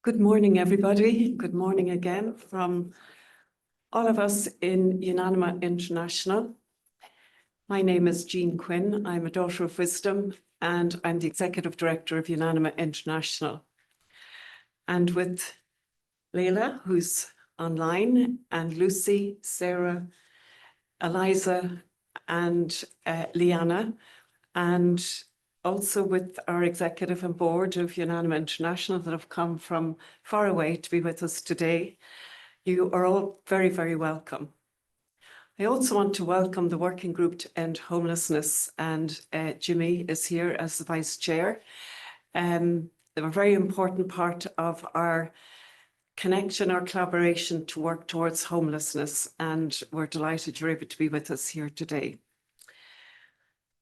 Good morning, everybody. Good morning again from all of us in UNANIMA International. My name is Jean Quinn. I'm a daughter of wisdom, and I'm the Executive Director of UNANIMA International. And with Leila, who's online, and Lucy, Sarah, Eliza, and Liana, and also with our executive and board of UNANIMA International that have come from far away to be with us today. You are all very, very welcome. I also want to welcome the working group to end homelessness, and Jimmy is here as the vice chair. They're a very important part of our connection, our collaboration to work towards homelessness, and we're delighted you're able to be with us here today.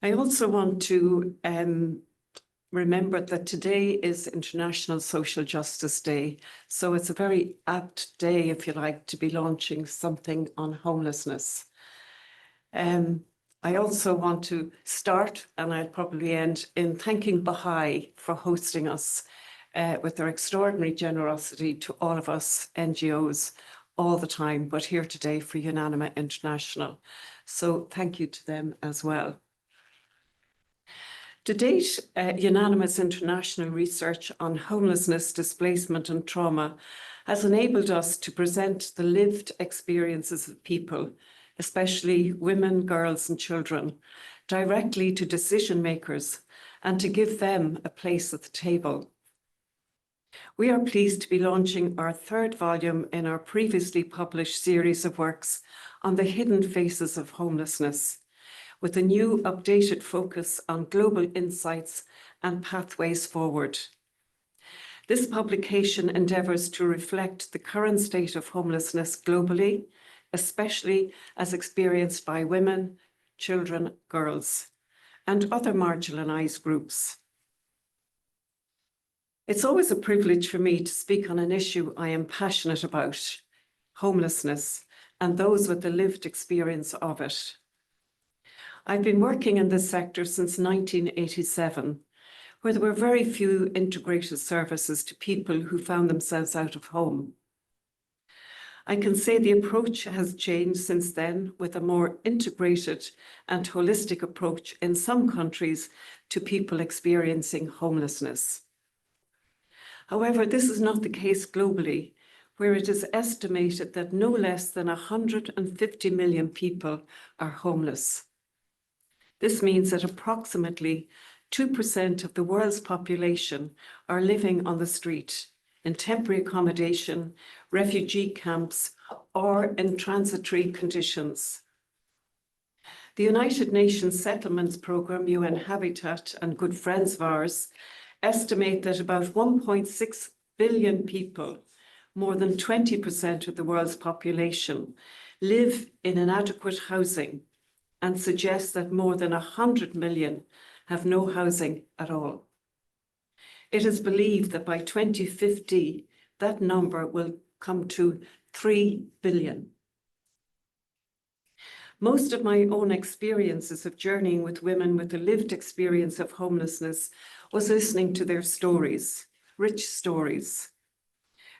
I also want to remember that today is International Social Justice Day, so it's a very apt day, if you like, to be launching something on homelessness. I also want to start, and I'll probably end, in thanking Baha'i for hosting us with their extraordinary generosity to all of us NGOs all the time, but here today for UNANIMA International. So thank you to them as well. To date, UNANIMA's international research on homelessness, displacement and trauma has enabled us to present the lived experiences of people, especially women, girls and children, directly to decision makers and to give them a place at the table. We are pleased to be launching our third volume in our previously published series of works on the hidden faces of homelessness, with a new updated focus on global insights and pathways forward. This publication endeavours to reflect the current state of homelessness globally, especially as experienced by women, children, girls, and other marginalised groups. It's always a privilege for me to speak on an issue I am passionate about, homelessness, and those with the lived experience of it. I've been working in this sector since 1987, where there were very few integrated services to people who found themselves out of home. I can say the approach has changed since then, with a more integrated and holistic approach in some countries to people experiencing homelessness. However, this is not the case globally, where it is estimated that no less than 150 million people are homeless. This means that approximately 2% of the world's population are living on the street, in temporary accommodation, refugee camps, or in transitory conditions. The United Nations Settlements Programme, UN Habitat, and good friends of ours estimate that about 1.6 billion people, more than 20% of the world's population, live in inadequate housing, and suggest that more than 100 million have no housing at all. It is believed that by 2050, that number will come to 3 billion. Most of my own experiences of journeying with women with the lived experience of homelessness was listening to their stories, rich stories.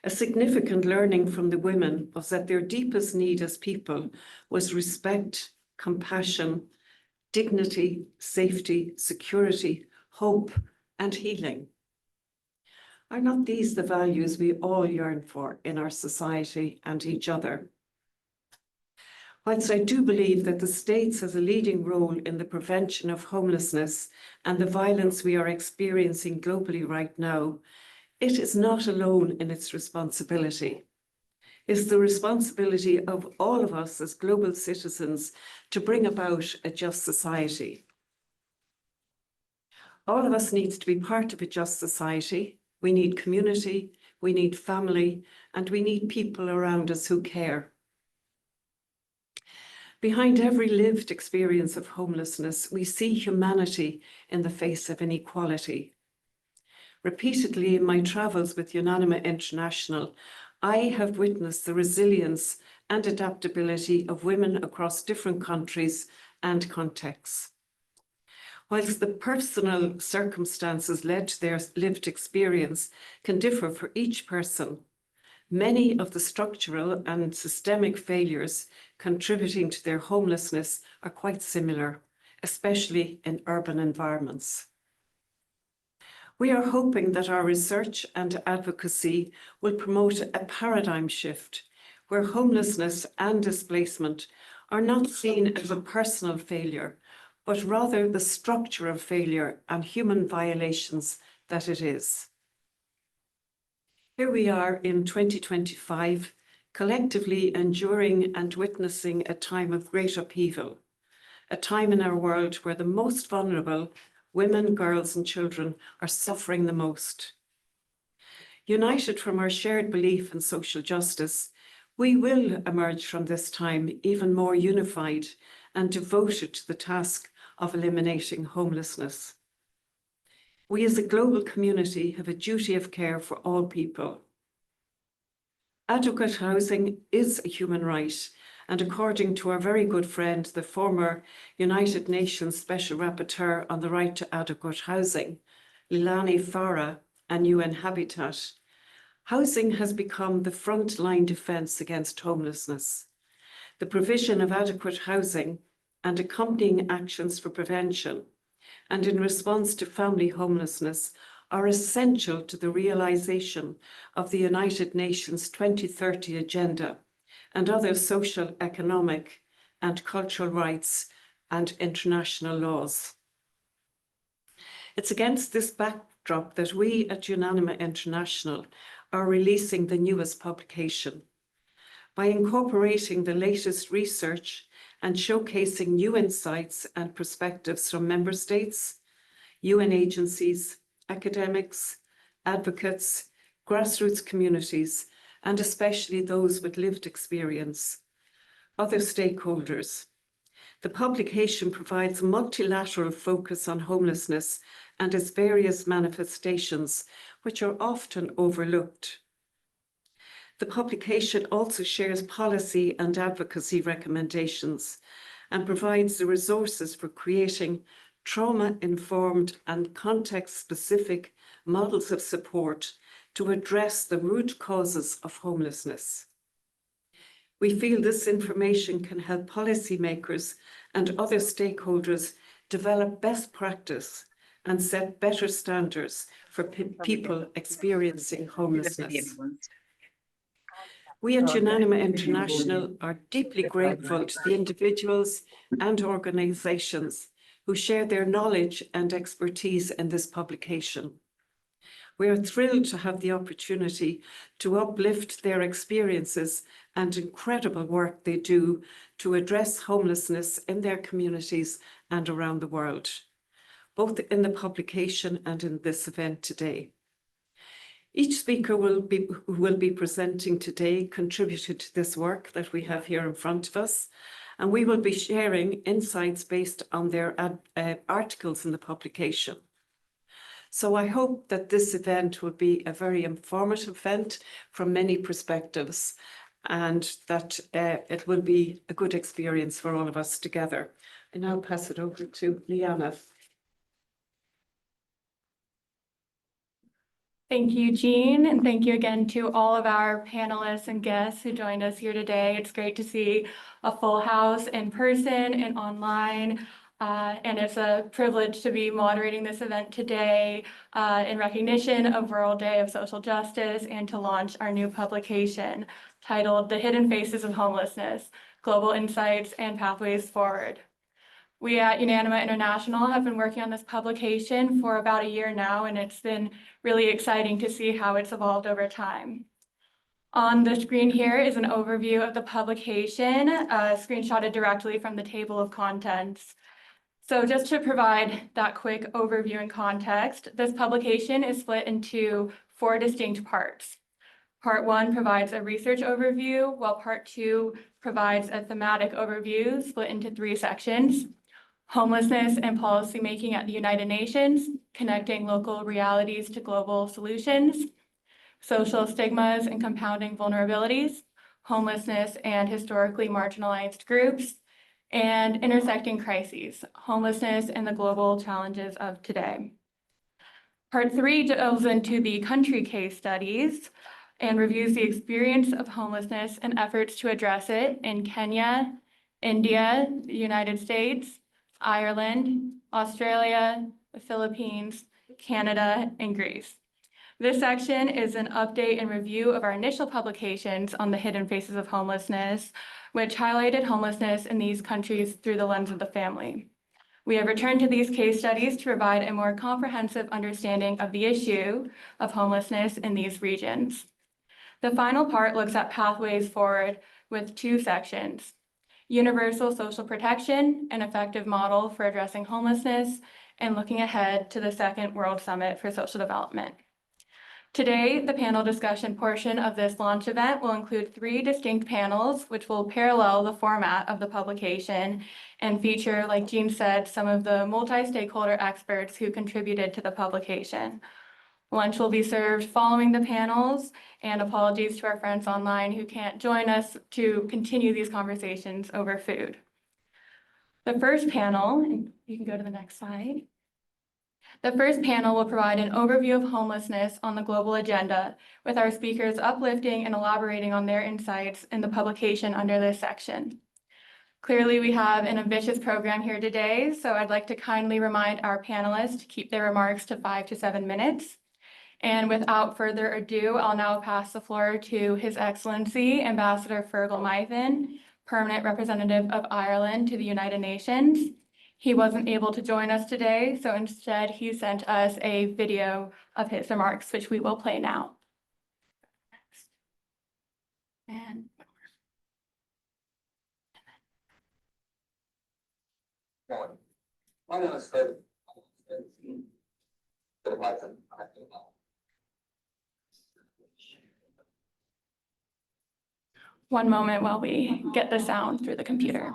A significant learning from the women was that their deepest need as people was respect, compassion, dignity, safety, security, hope, and healing. Are not these the values we all yearn for in our society and each other? Whilst I do believe that the States has a leading role in the prevention of homelessness and the violence we are experiencing globally right now, it is not alone in its responsibility. It's the responsibility of all of us as global citizens to bring about a just society. All of us needs to be part of a just society. We need community, we need family, and we need people around us who care. Behind every lived experience of homelessness, we see humanity in the face of inequality. Repeatedly in my travels with UNANIMA International, I have witnessed the resilience and adaptability of women across different countries and contexts. Whilst the personal circumstances led to their lived experience can differ for each person, many of the structural and systemic failures contributing to their homelessness are quite similar, especially in urban environments. We are hoping that our research and advocacy will promote a paradigm shift where homelessness and displacement are not seen as a personal failure, but rather the structural failure and human violations that it is. Here we are in 2025, collectively enduring and witnessing a time of great upheaval, a time in our world where the most vulnerable, women, girls, and children, are suffering the most. United from our shared belief in social justice, we will emerge from this time even more unified and devoted to the task of eliminating homelessness. We as a global community have a duty of care for all people. Adequate housing is a human right, and according to our very good friend, the former United Nations Special Rapporteur on the Right to Adequate Housing, Lilani Farah, and UN Habitat, housing has become the front-line defence against homelessness. The provision of adequate housing and accompanying actions for prevention and in response to family homelessness are essential to the realisation of the United Nations 2030 Agenda and other social, economic and cultural rights and international laws. It's against this backdrop that we at UNANIMA International are releasing the newest publication. By incorporating the latest research and showcasing new insights and perspectives from member states, UN agencies, academics, advocates, grassroots communities, and especially those with lived experience, other stakeholders. The publication provides a multilateral focus on homelessness and its various manifestations, which are often overlooked. The publication also shares policy and advocacy recommendations and provides the resources for creating trauma-informed and context-specific models of support to address the root causes of homelessness. We feel this information can help policymakers and other stakeholders develop best practice and set better standards for people experiencing homelessness. We at UNANIMA International are deeply grateful to the individuals and organisations who share their knowledge and expertise in this publication. We are thrilled to have the opportunity to uplift their experiences and incredible work they do to address homelessness in their communities and around the world, both in the publication and in this event today. Each speaker who will be presenting today contributed to this work that we have here in front of us, and we will be sharing insights based on their articles in the publication. So I hope that this event will be a very informative event from many perspectives, and that it will be a good experience for all of us together. I now pass it over to Liana. Thank you, Jean, and thank you again to all of our panelists and guests who joined us here today. It's great to see a full house in person and online, and it's a privilege to be moderating this event today in recognition of World Day of Social Justice and to launch our new publication titled The Hidden Faces of Homelessness, Global Insights and Pathways Forward. We at UNANIMA International have been working on this publication for about a year now, and it's been really exciting to see how it's evolved over time. On the screen here is an overview of the publication, screenshotted directly from the table of contents. So just to provide that quick overview and context, this publication is split into 4 distinct parts. Part 1 provides a research overview, while Part 2 provides a thematic overview split into 3 sections: homelessness and policymaking at the United Nations, connecting local realities to global solutions; social stigmas and compounding vulnerabilities; homelessness and historically marginalized groups; and intersecting crises, homelessness, and the global challenges of today. Part 3 delves into the country case studies and reviews the experience of homelessness and efforts to address it in Kenya, India, the United States, Ireland, Australia, the Philippines, Canada, and Greece. This section is an update and review of our initial publications on the Hidden Faces of Homelessness, which highlighted homelessness in these countries through the lens of the family. We have returned to these case studies to provide a more comprehensive understanding of the issue of homelessness in these regions. The final part looks at pathways forward with 2 sections: universal social protection, an effective model for addressing homelessness, and looking ahead to the Second World Summit for Social Development. Today, the panel discussion portion of this launch event will include 3 distinct panels, which will parallel the format of the publication and feature, like Jean said, some of the multi-stakeholder experts who contributed to the publication. Lunch will be served following the panels, and apologies to our friends online who can't join us to continue these conversations over food. The first panel, and you can go to the next slide. The first panel will provide an overview of homelessness on the global agenda, with our speakers uplifting and elaborating on their insights in the publication under this section. Clearly, we have an ambitious program here today, so I'd like to kindly remind our panelists to keep their remarks to 5 to 7 minutes. And without further ado, I'll now pass the floor to His Excellency Ambassador Fergal Mythen, Permanent Representative of Ireland to the United Nations. He wasn't able to join us today, so instead he sent us a video of his remarks, which we will play now. And my name is Fred. one moment while we get the sound through the computer.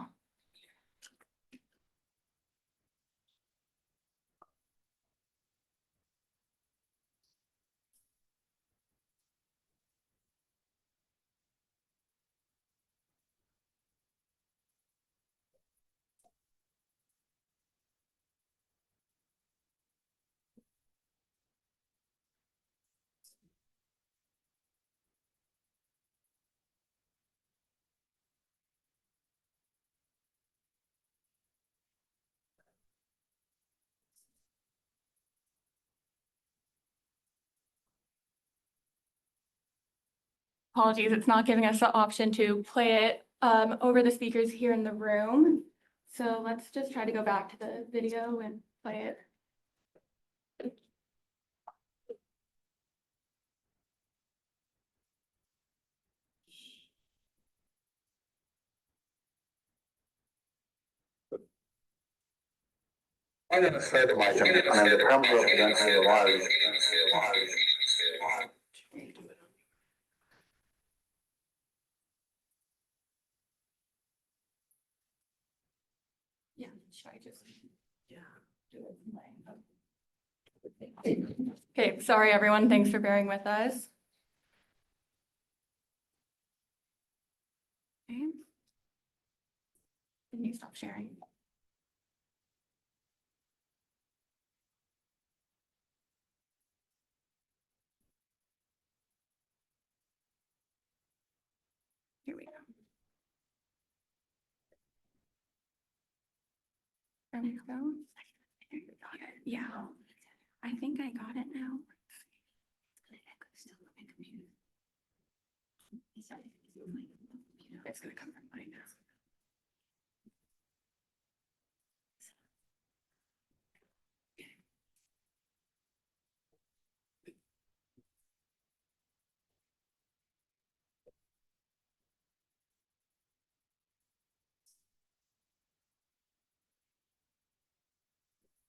Apologies, it's not giving us the option to play it over the speakers here in the room. So let's just try to go back to the video and play it. My name is Fred. And I'm the Permanent Representative of Ireland. Yeah, should I just? Okay, sorry everyone, thanks for bearing with us. Okay. Can you stop sharing? Here we go. There we go. Yeah, I think I got it now. It's gonna come from mine now.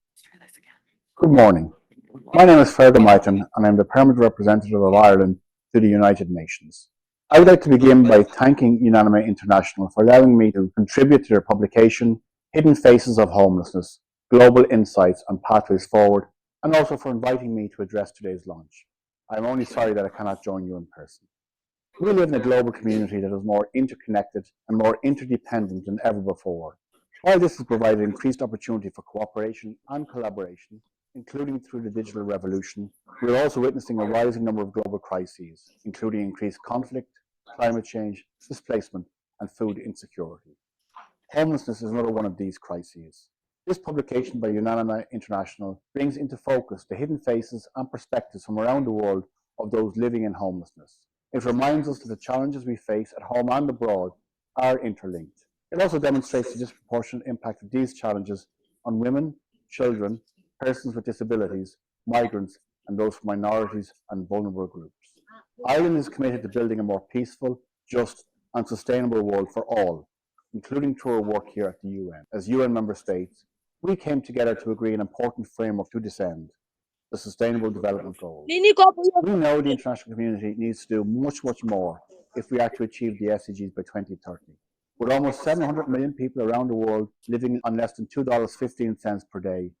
Let's try this again. Good morning. My name is Fergal Mythen, and I'm the Permanent Representative of Ireland to the United Nations. I would like to begin by thanking UNANIMA International for allowing me to contribute to their publication, Hidden Faces of Homelessness, Global Insights and Pathways Forward, and also for inviting me to address today's launch. I'm only sorry that I cannot join you in person. We live in a global community that is more interconnected and more interdependent than ever before. While this has provided increased opportunity for cooperation and collaboration, including through the digital revolution, we are also witnessing a rising number of global crises, including increased conflict, climate change, displacement, and food insecurity. Homelessness is another one of these crises. This publication by UNANIMA International brings into focus the hidden faces and perspectives from around the world of those living in homelessness. It reminds us that the challenges we face at home and abroad are interlinked. It also demonstrates the disproportionate impact of these challenges on women, children, persons with disabilities, migrants, and those from minorities and vulnerable groups. Ireland is committed to building a more peaceful, just, and sustainable world for all, including through our work here at the UN. As UN member states, we came together to agree an important framework to this end, the Sustainable Development Goals. We know the international community needs to do much, much more if we are to achieve the SDGs by 2030. With almost 700 million people around the world living on less than $2.15 per day,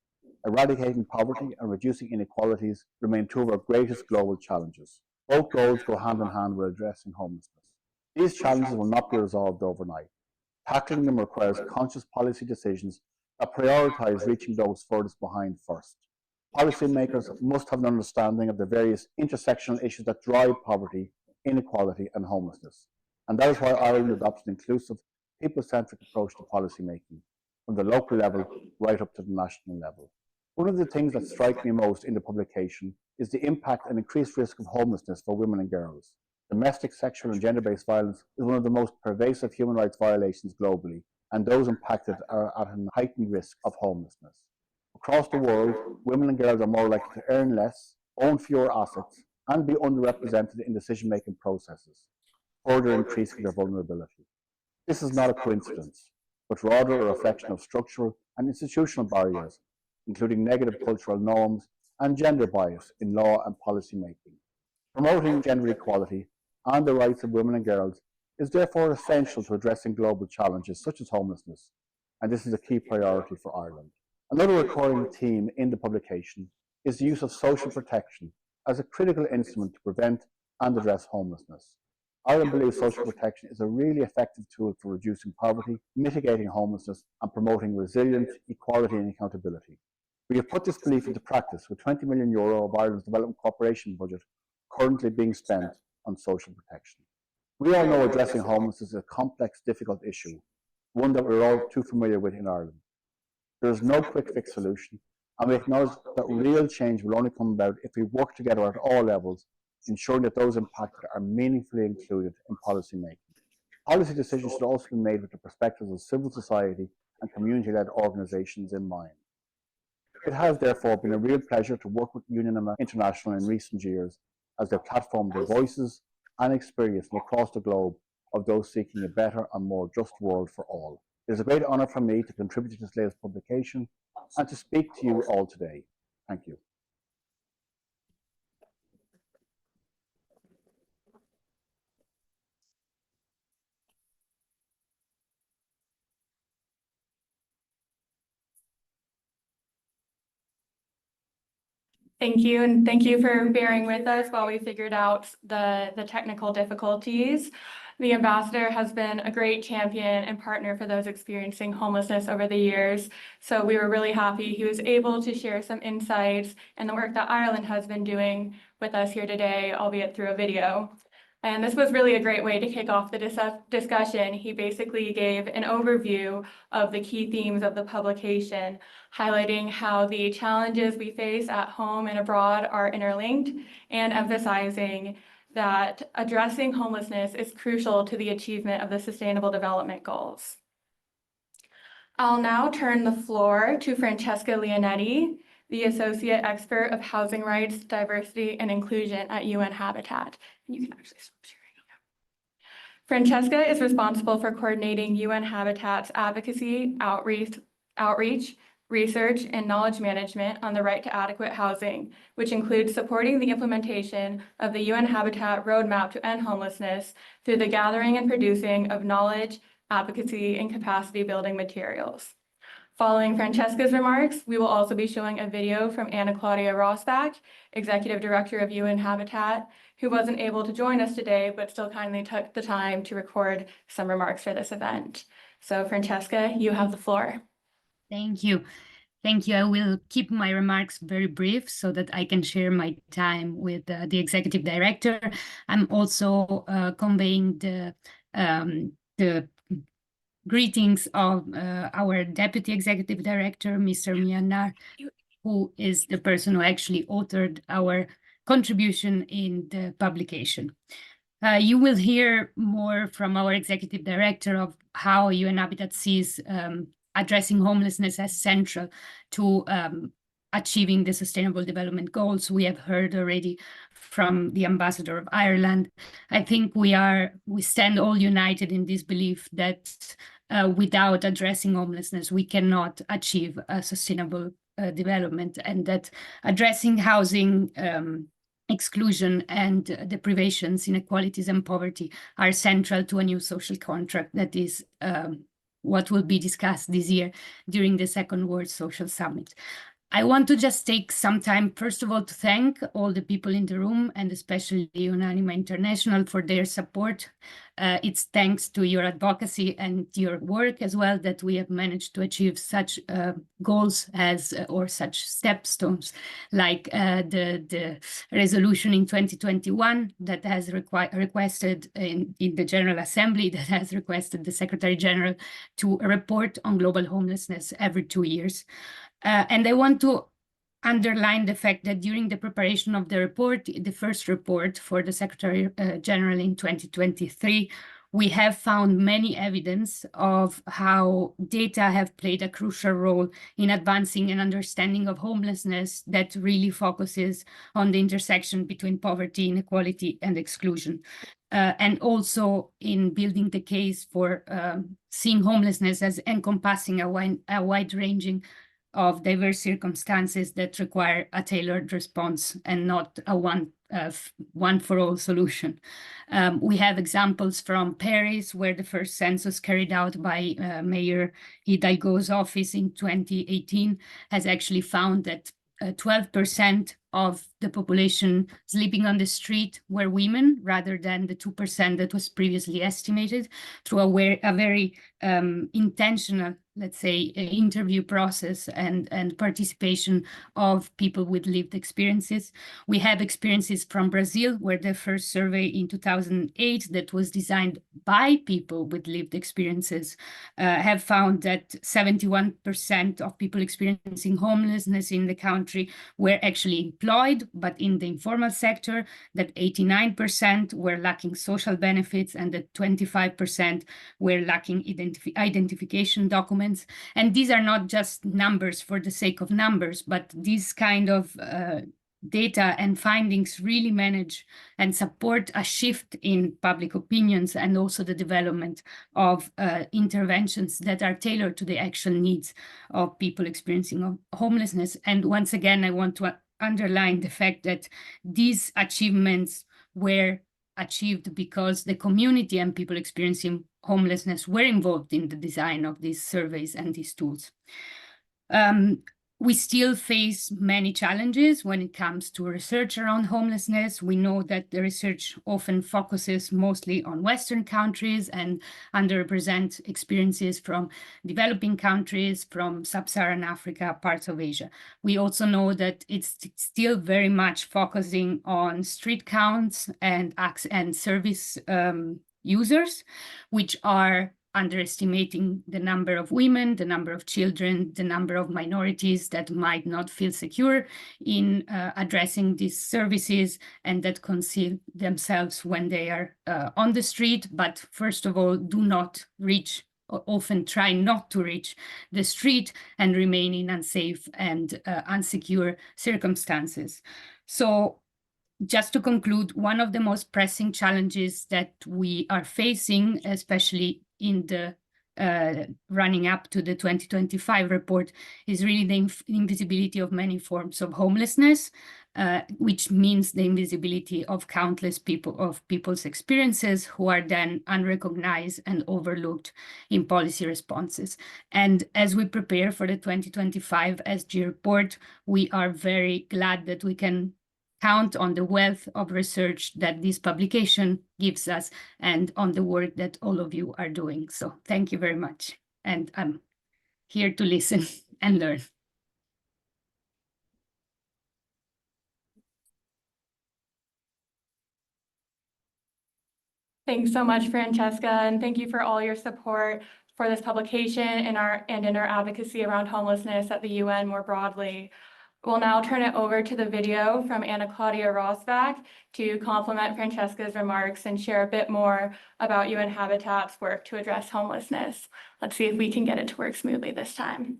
eradicating poverty and reducing inequalities remain two of our greatest global challenges. Both goals go hand in hand with addressing homelessness. These challenges will not be resolved overnight. Tackling them requires conscious policy decisions that prioritise reaching those furthest behind first. Policymakers must have an understanding of the various intersectional issues that drive poverty, inequality, and homelessness. And that is why Ireland adopts an inclusive, people-centric approach to policy making, from the local level right up to the national level. One of the things that strike me most in the publication is the impact and increased risk of homelessness for women and girls. Domestic, sexual, and gender-based violence is one of the most pervasive human rights violations globally, and those impacted are at a heightened risk of homelessness. Across the world, women and girls are more likely to earn less, own fewer assets, and be underrepresented in decision-making processes, further increasing their vulnerability. This is not a coincidence, but rather a reflection of structural and institutional barriers, including negative cultural norms and gender bias in law and policy making. Promoting gender equality and the rights of women and girls is therefore essential to addressing global challenges such as homelessness, and this is a key priority for Ireland. Another recurring theme in the publication is the use of social protection as a critical instrument to prevent and address homelessness. Ireland believes social protection is a really effective tool for reducing poverty, mitigating homelessness, and promoting resilience, equality, and accountability. We have put this belief into practice with €20 million of Ireland's development cooperation budget currently being spent on social protection. We all know addressing homelessness is a complex, difficult issue, one that we're all too familiar with in Ireland. There is no quick fix solution, and we acknowledge that real change will only come about if we work together at all levels, ensuring that those impacted are meaningfully included in policy making. Policy decisions should also be made with the perspectives of civil society and community-led organisations in mind. It has therefore been a real pleasure to work with UNANIMA International in recent years as they platform the voices and experience from across the globe of those seeking a better and more just world for all. It is a great honour for me to contribute to this latest publication and to speak to you all today. Thank you. Thank you, and thank you for bearing with us while we figured out the technical difficulties. The ambassador has been a great champion and partner for those experiencing homelessness over the years, so we were really happy he was able to share some insights and the work that Ireland has been doing with us here today, albeit through a video. And this was really a great way to kick off the discussion. He basically gave an overview of the key themes of the publication, highlighting how the challenges we face at home and abroad are interlinked, and emphasizing that addressing homelessness is crucial to the achievement of the Sustainable Development Goals. I'll now turn the floor to Francesca Leonetti, the Associate Expert of Housing Rights, Diversity, and Inclusion at UN Habitat. You can actually stop sharing. Francesca is responsible for coordinating UN Habitat's advocacy, outreach, research, and knowledge management on the right to adequate housing, which includes supporting the implementation of the UN Habitat Roadmap to End Homelessness through the gathering and producing of knowledge, advocacy, and capacity building materials. Following Francesca's remarks, we will also be showing a video from Anna Claudia Rosbach, Executive Director of UN Habitat, who wasn't able to join us today, but still kindly took the time to record some remarks for this event. So Francesca, you have the floor. Thank you. Thank you. I will keep my remarks very brief so that I can share my time with the executive director. I'm also conveying the greetings of our deputy executive director, Mr. Mianar, who is the person who actually authored our contribution in the publication. You will hear more from our executive director of how UN Habitat sees addressing homelessness as central to achieving the Sustainable Development Goals. We have heard already from the ambassador of Ireland. I think we stand all united in this belief that without addressing homelessness, we cannot achieve a sustainable development, and that addressing housing exclusion and deprivations, inequalities, and poverty are central to a new social contract that is what will be discussed this year during the Second World Social Summit. I want to just take some time, first of all, to thank all the people in the room and especially UNANIMA International for their support. It's thanks to your advocacy and your work as well that we have managed to achieve such goals as or such stepstones like the resolution in 2021 that has requested in the General Assembly that has requested the Secretary General to report on global homelessness every 2 years. And I want to underline the fact that during the preparation of the report, the first report for the Secretary General in 2023, we have found many evidence of how data have played a crucial role in advancing an understanding of homelessness that really focuses on the intersection between poverty, inequality, and exclusion. And also in building the case for seeing homelessness as encompassing a wide-ranging of diverse circumstances that require a tailored response and not a one-for-all solution. We have examples from Paris, where the first census carried out by Mayor Hidalgo's office in 2018 has actually found that 12% of the population sleeping on the street were women, rather than the 2% that was previously estimated, through a very intentional, let's say, interview process and participation of people with lived experiences. We have experiences from Brazil, where the first survey in 2008 that was designed by people with lived experiences have found that 71% of people experiencing homelessness in the country were actually employed, but in the informal sector, that 89% were lacking social benefits, and that 25% were lacking identification documents. And these are not just numbers for the sake of numbers, but these kind of data and findings really manage and support a shift in public opinions and also the development of interventions that are tailored to the actual needs of people experiencing homelessness. And once again, I want to underline the fact that these achievements were achieved because the community and people experiencing homelessness were involved in the design of these surveys and these tools. We still face many challenges when it comes to research around homelessness. We know that the research often focuses mostly on Western countries and underrepresent experiences from developing countries, from Sub-Saharan Africa, parts of Asia. We also know that it's still very much focusing on street counts and service users, which are underestimating the number of women, the number of children, the number of minorities that might not feel secure in addressing these services and that conceal themselves when they are on the street, but first of all, do not reach, or often try not to reach the street and remain in unsafe and unsecure circumstances. So just to conclude, one of the most pressing challenges that we are facing, especially in the running up to the 2025 report, is really the invisibility of many forms of homelessness, which means the invisibility of countless people's experiences who are then unrecognized and overlooked in policy responses. And as we prepare for the 2025 SG report, we are very glad that we can count on the wealth of research that this publication gives us and on the work that all of you are doing. So thank you very much. And I'm here to listen and learn. Thanks so much, Francesca, and thank you for all your support for this publication and in our advocacy around homelessness at the UN more broadly. We'll now turn it over to the video from Anna Claudia Rosbach to complement Francesca's remarks and share a bit more about UN Habitat's work to address homelessness. Let's see if we can get it to work smoothly this time.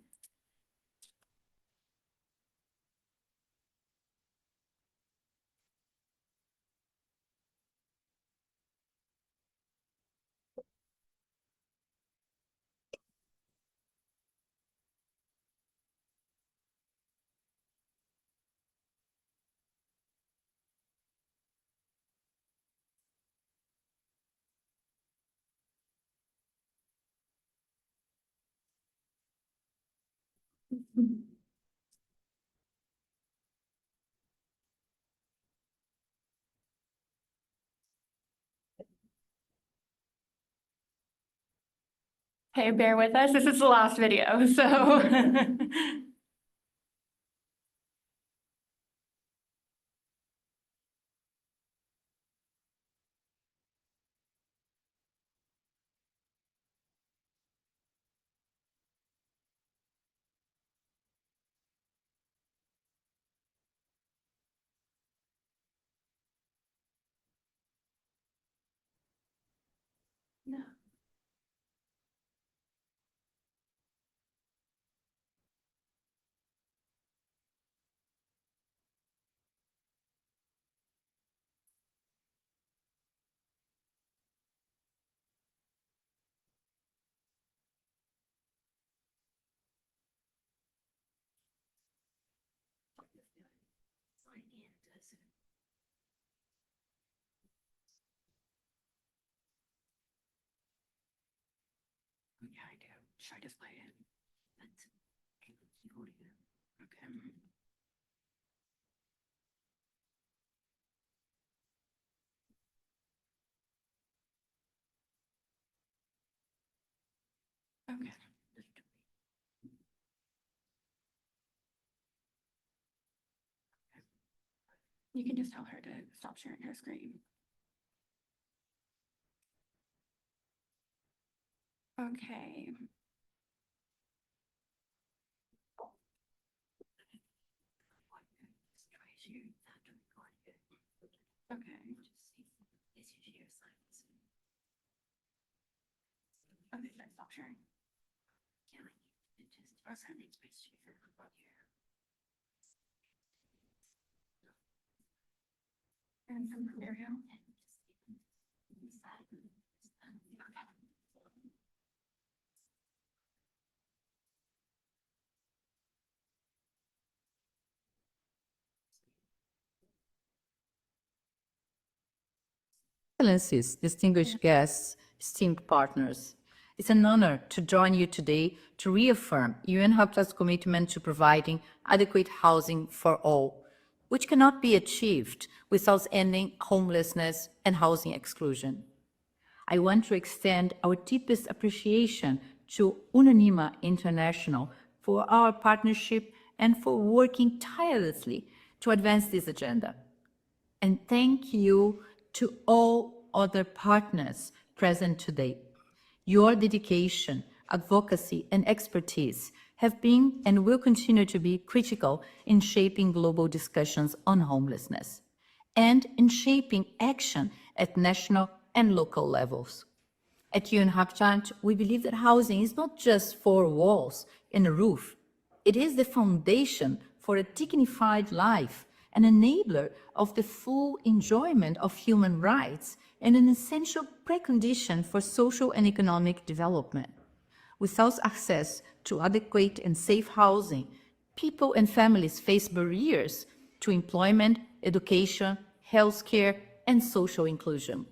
Hey, bear with us. This is the last video, so. No. Yeah, I do. Should I just play it? Okay. Okay. You can just tell her to stop sharing her screen. Okay. Okay. Okay, should I stop sharing? Yeah, it just okay. And from area. Excellencies, distinguished guests, esteemed partners, it's an honor to join you today to reaffirm UN Habitat's commitment to providing adequate housing for all, which cannot be achieved without ending homelessness and housing exclusion. I want to extend our deepest appreciation to UNANIMA International for our partnership and for working tirelessly to advance this agenda. And thank you to all other partners present today. Your dedication, advocacy, and expertise have been and will continue to be critical in shaping global discussions on homelessness and in shaping action at national and local levels. At UN Habitat, we believe that housing is not just four walls and a roof. It is the foundation for a dignified life, an enabler of the full enjoyment of human rights, and an essential precondition for social and economic development. Without access to adequate and safe housing, people and families face barriers to employment, education, healthcare, and social inclusion.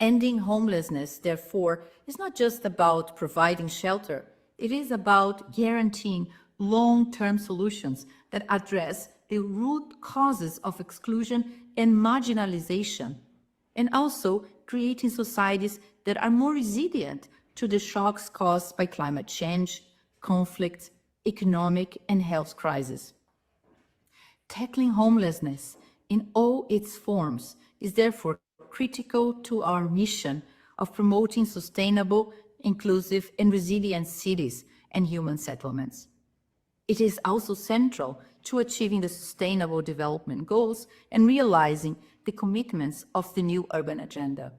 Ending homelessness, therefore, is not just about providing shelter. It is about guaranteeing long-term solutions that address the root causes of exclusion and marginalization, and also creating societies that are more resilient to the shocks caused by climate change, conflict, economic and health crises. Tackling homelessness in all its forms is therefore critical to our mission of promoting sustainable, inclusive, and resilient cities and human settlements. It is also central to achieving the Sustainable Development Goals and realizing the commitments of the new urban agenda.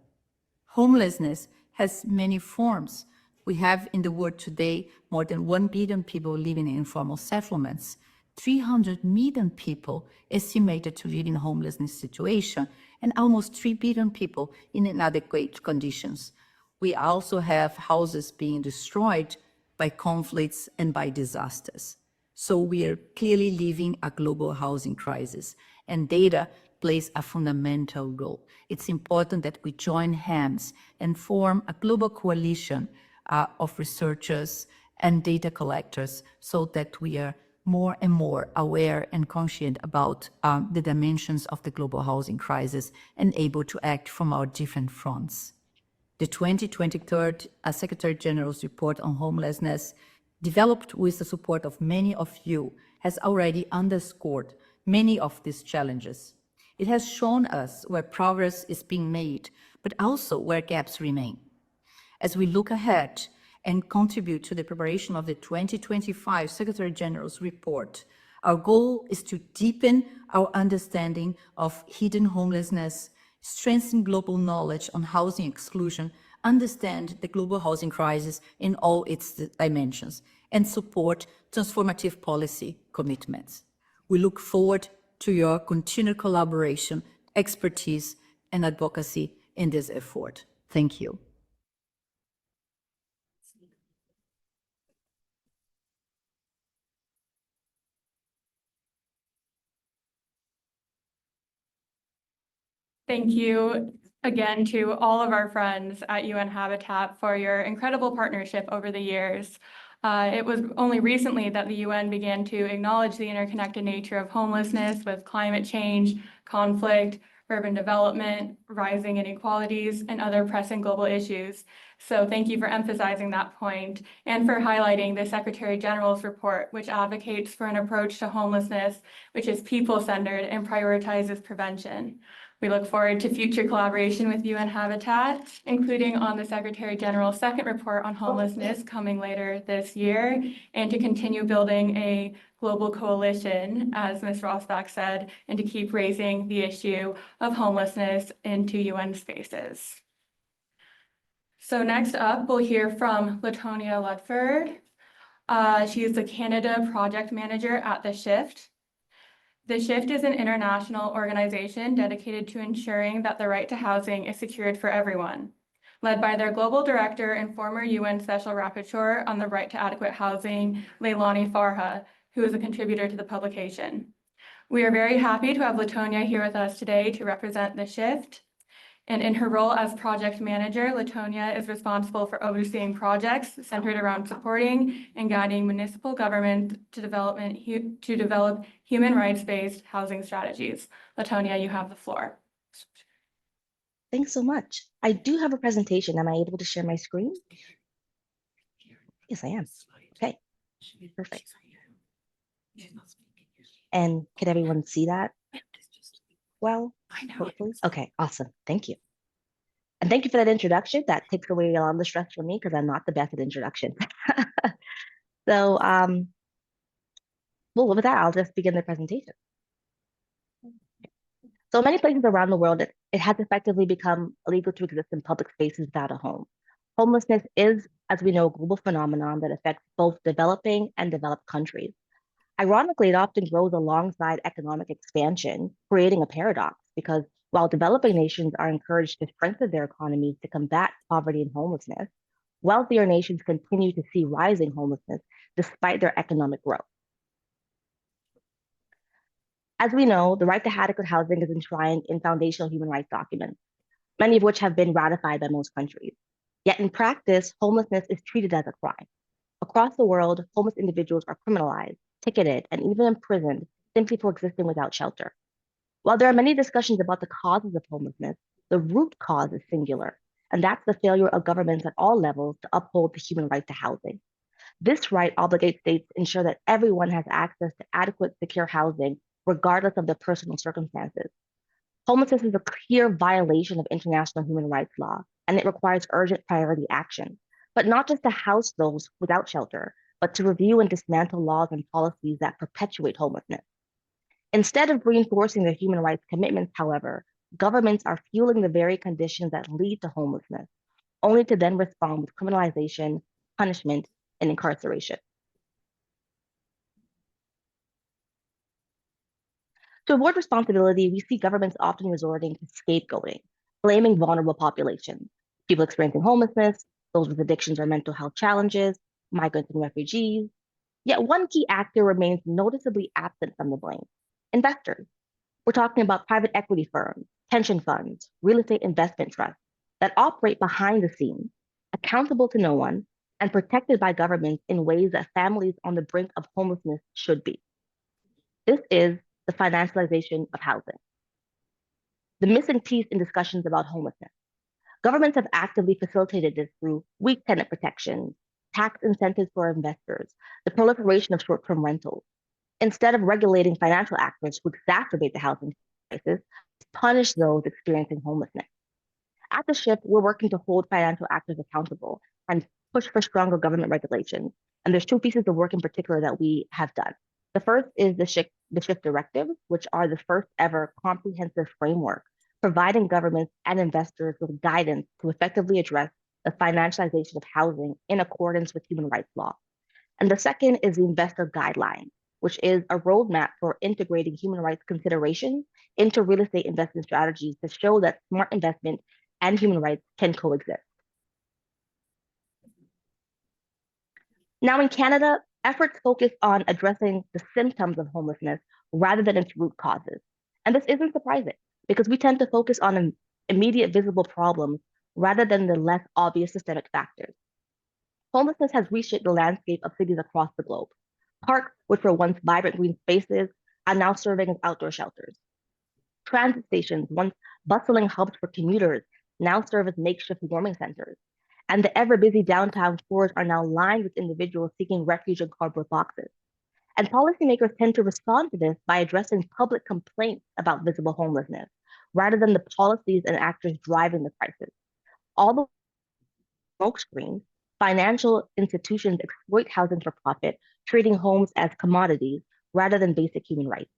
Homelessness has many forms. We have in the world today more than 1 billion people living in informal settlements, 300 million people estimated to live in homelessness situation, and almost 3 billion people in inadequate conditions. We also have houses being destroyed by conflicts and by disasters. So we are clearly living a global housing crisis, and data plays a fundamental role. It's important that we join hands and form a global coalition of researchers and data collectors so that we are more and more aware and conscient about the dimensions of the global housing crisis and able to act from our different fronts. The 2023 Secretary General's report on homelessness, developed with the support of many of you, has already underscored many of these challenges. It has shown us where progress is being made, but also where gaps remain. As we look ahead and contribute to the preparation of the 2025 Secretary General's report, our goal is to deepen our understanding of hidden homelessness, strengthen global knowledge on housing exclusion, understand the global housing crisis in all its dimensions, and support transformative policy commitments. We look forward to your continued collaboration, expertise, and advocacy in this effort. Thank you. Thank you again to all of our friends at UN Habitat for your incredible partnership over the years. It was only recently that the UN began to acknowledge the interconnected nature of homelessness with climate change, conflict, urban development, rising inequalities, and other pressing global issues. So thank you for emphasizing that point and for highlighting the Secretary General's report, which advocates for an approach to homelessness which is people-centered and prioritizes prevention. We look forward to future collaboration with UN Habitat, including on the Secretary General's second report on homelessness coming later this year, and to continue building a global coalition, as Ms. Rosbach said, and to keep raising the issue of homelessness into UN spaces. So next up, we'll hear from Latonia Ludford. She is the Canada Project Manager at The Shift. The Shift is an international organization dedicated to ensuring that the right to housing is secured for everyone, led by their global director and former UN Special Rapporteur on the right to adequate housing, Leilani Farha, who is a contributor to the publication. We are very happy to have Latonia here with us today to represent The Shift. And in her role as project manager, Latonia is responsible for overseeing projects centered around supporting and guiding municipal government to develop human rights-based housing strategies. Latonia, you have the floor. Thanks so much. I do have a presentation. Am I able to share my screen? Yes, I am. Okay, perfect. And can everyone see that? Well, hopefully. Okay, awesome. Thank you. And thank you for that introduction. That takes away a lot of the stress from me because I'm not the best at introduction. So, well, with that, I'll just begin the presentation. So many places around the world, it has effectively become illegal to exist in public spaces without a home. Homelessness is, as we know, a global phenomenon that affects both developing and developed countries. Ironically, it often grows alongside economic expansion, creating a paradox because while developing nations are encouraged to strengthen their economies to combat poverty and homelessness, wealthier nations continue to see rising homelessness despite their economic growth. As we know, the right to adequate housing is enshrined in foundational human rights documents, many of which have been ratified by most countries. Yet in practice, homelessness is treated as a crime. Across the world, homeless individuals are criminalized, ticketed, and even imprisoned simply for existing without shelter. While there are many discussions about the causes of homelessness, the root cause is singular, and that's the failure of governments at all levels to uphold the human right to housing. This right obligates states to ensure that everyone has access to adequate, secure housing, regardless of their personal circumstances. Homelessness is a clear violation of international human rights law, and it requires urgent priority action, but not just to house those without shelter, but to review and dismantle laws and policies that perpetuate homelessness. Instead of reinforcing their human rights commitments, however, governments are fueling the very conditions that lead to homelessness, only to then respond with criminalization, punishment, and incarceration. To avoid responsibility, we see governments often resorting to scapegoating, blaming vulnerable populations, people experiencing homelessness, those with addictions or mental health challenges, migrants and refugees. Yet one key actor remains noticeably absent from the blame: investors. We're talking about private equity firms, pension funds, real estate investment trusts that operate behind the scenes, accountable to no one, and protected by governments in ways that families on the brink of homelessness should be. This is the financialization of housing, the missing piece in discussions about homelessness. Governments have actively facilitated this through weak tenant protections, tax incentives for investors, the proliferation of short-term rentals. Instead of regulating financial actors who exacerbate the housing crisis, punish those experiencing homelessness. At the Shift, we're working to hold financial actors accountable and push for stronger government regulations. And there's two pieces of work in particular that we have done. The first is the Shift directives, which are the first ever comprehensive framework, providing governments and investors with guidance to effectively address the financialization of housing in accordance with human rights law. And the second is the investor guideline, which is a roadmap for integrating human rights considerations into real estate investment strategies to show that smart investment and human rights can coexist. Now in Canada, efforts focus on addressing the symptoms of homelessness rather than its root causes. And this isn't surprising because we tend to focus on immediate visible problems rather than the less obvious systemic factors. Homelessness has reshaped the landscape of cities across the globe. Parks, which were once vibrant green spaces, are now serving as outdoor shelters. Transit stations, once bustling hubs for commuters, now serve as makeshift warming centers. And the ever-busy downtown cores are now lined with individuals seeking refuge in cardboard boxes. And policymakers tend to respond to this by addressing public complaints about visible homelessness, rather than the policies and actors driving the crisis. All the smokescreen, financial institutions exploit housing for profit, treating homes as commodities rather than basic human rights.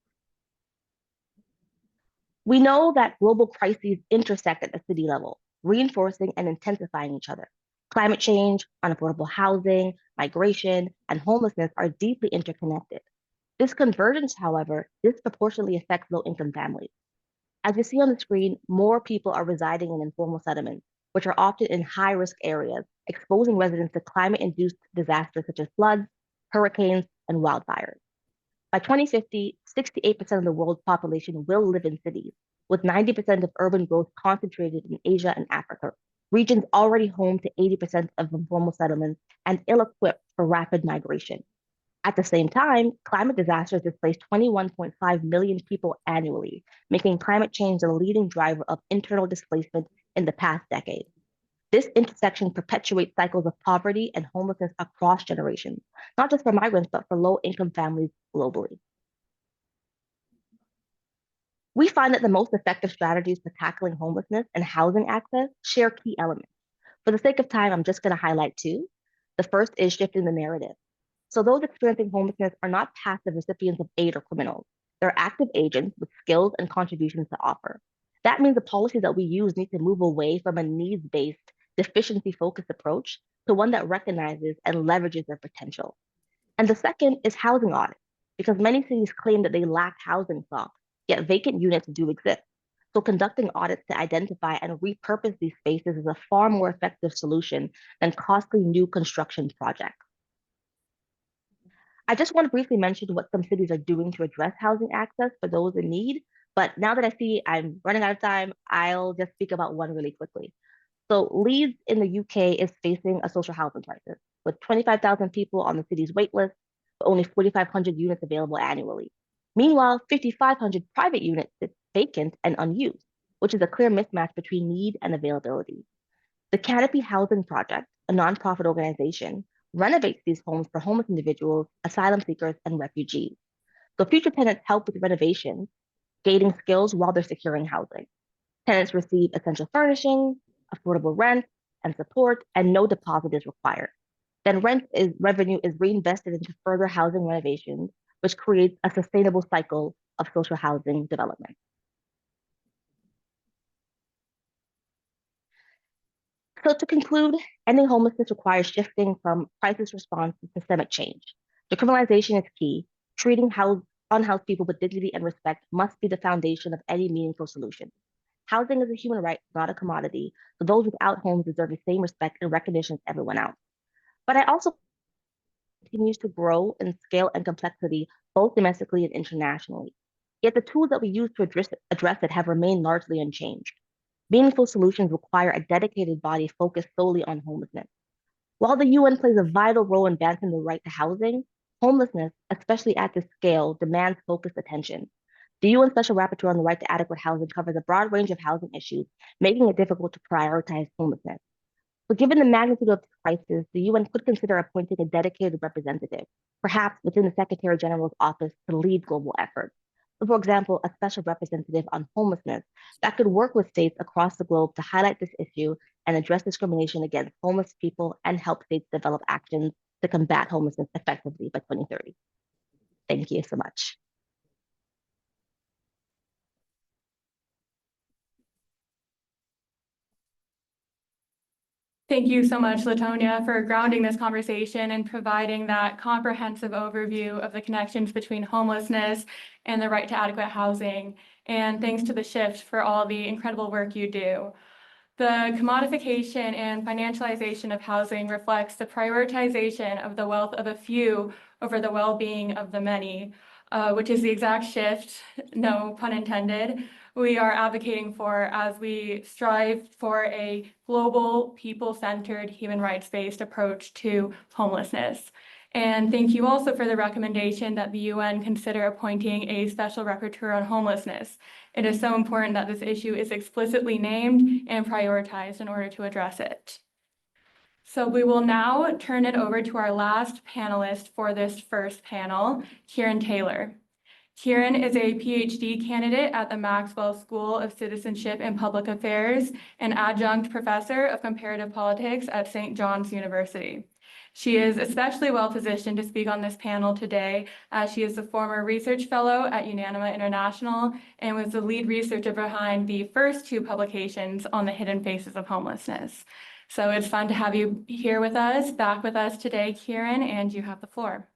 We know that global crises intersect at the city level, reinforcing and intensifying each other. Climate change, unaffordable housing, migration, and homelessness are deeply interconnected. This convergence, however, disproportionately affects low-income families. As you see on the screen, more people are residing in informal settlements, which are often in high-risk areas, exposing residents to climate-induced disasters such as floods, hurricanes, and wildfires. By 2050, 68% of the world's population will live in cities, with 90% of urban growth concentrated in Asia and Africa, regions already home to 80% of informal settlements and ill-equipped for rapid migration. At the same time, climate disasters displace 21.5 million people annually, making climate change the leading driver of internal displacement in the past decade. This intersection perpetuates cycles of poverty and homelessness across generations, not just for migrants, but for low-income families globally. We find that the most effective strategies for tackling homelessness and housing access share key elements. For the sake of time, I'm just going to highlight two. The first is shifting the narrative. So those experiencing homelessness are not passive recipients of aid or criminals. They're active agents with skills and contributions to offer. That means the policies that we use need to move away from a needs-based, deficiency-focused approach to one that recognizes and leverages their potential. And the second is housing audits, because many cities claim that they lack housing stock, yet vacant units do exist. So conducting audits to identify and repurpose these spaces is a far more effective solution than costly new construction projects. I just want to briefly mention what some cities are doing to address housing access for those in need. But now that I see I'm running out of time, I'll just speak about one really quickly. So Leeds in the UK is facing a social housing crisis with 25,000 people on the city's wait list, but only 4,500 units available annually. Meanwhile, 5,500 private units sit vacant and unused, which is a clear mismatch between need and availability. The Canopy Housing Project, a nonprofit organization, renovates these homes for homeless individuals, asylum seekers, and refugees. So future tenants help with renovations, gaining skills while they're securing housing. Tenants receive essential furnishings, affordable rent, and support, and no deposit is required. Then revenue is reinvested into further housing renovations, which creates a sustainable cycle of social housing development. So to conclude, ending homelessness requires shifting from crisis response to systemic change. Decriminalization is key. Treating unhoused people with dignity and respect must be the foundation of any meaningful solution. Housing is a human right, not a commodity, so those without homes deserve the same respect and recognition as everyone else. But I also continues to grow in scale and complexity, both domestically and internationally. Yet the tools that we use to address it have remained largely unchanged. Meaningful solutions require a dedicated body focused solely on homelessness. While the UN plays a vital role in advancing the right to housing, homelessness, especially at this scale, demands focused attention. The UN Special Rapporteur on the Right to Adequate Housing covers a broad range of housing issues, making it difficult to prioritize homelessness. But given the magnitude of this crisis, the UN could consider appointing a dedicated representative, perhaps within the Secretary General's office, to lead global efforts. So for example, a special representative on homelessness that could work with states across the globe to highlight this issue and address discrimination against homeless people and help states develop actions to combat homelessness effectively by 2030. Thank you so much. Thank you so much, Latonia, for grounding this conversation and providing that comprehensive overview of the connections between homelessness and the right to adequate housing. And thanks to the Shift for all the incredible work you do. The commodification and financialization of housing reflects the prioritization of the wealth of a few over the well-being of the many, which is the exact shift, no pun intended, we are advocating for as we strive for a global, people-centered, human rights-based approach to homelessness. And thank you also for the recommendation that the UN consider appointing a special rapporteur on homelessness. It is so important that this issue is explicitly named and prioritized in order to address it. So we will now turn it over to our last panelist for this first panel, Kieran Taylor. Kieran is a PhD candidate at the Maxwell School of Citizenship and Public Affairs and adjunct professor of comparative politics at St. John's University. She is especially well positioned to speak on this panel today, as she is a former research fellow at UNANIMA International and was the lead researcher behind the first two publications on the Hidden Faces of Homelessness. So it's fun to have you here with us, back with us today, Kieran, and you have the floor.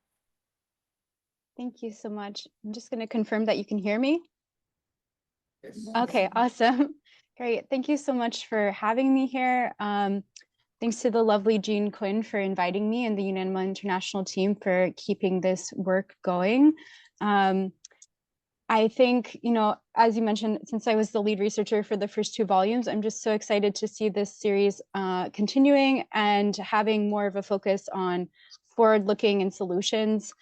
Thank you so much. I'm just going to confirm that you can hear me. Yes. Okay, awesome. Great. Thank you so much for having me here. Thanks to the lovely Jean Quinn for inviting me and the UNANIMA International team for keeping this work going. I think, you know, as you mentioned, since I was the lead researcher for the first two volumes, I'm just so excited to see this series continuing and having more of a focus on forward-looking and solutions.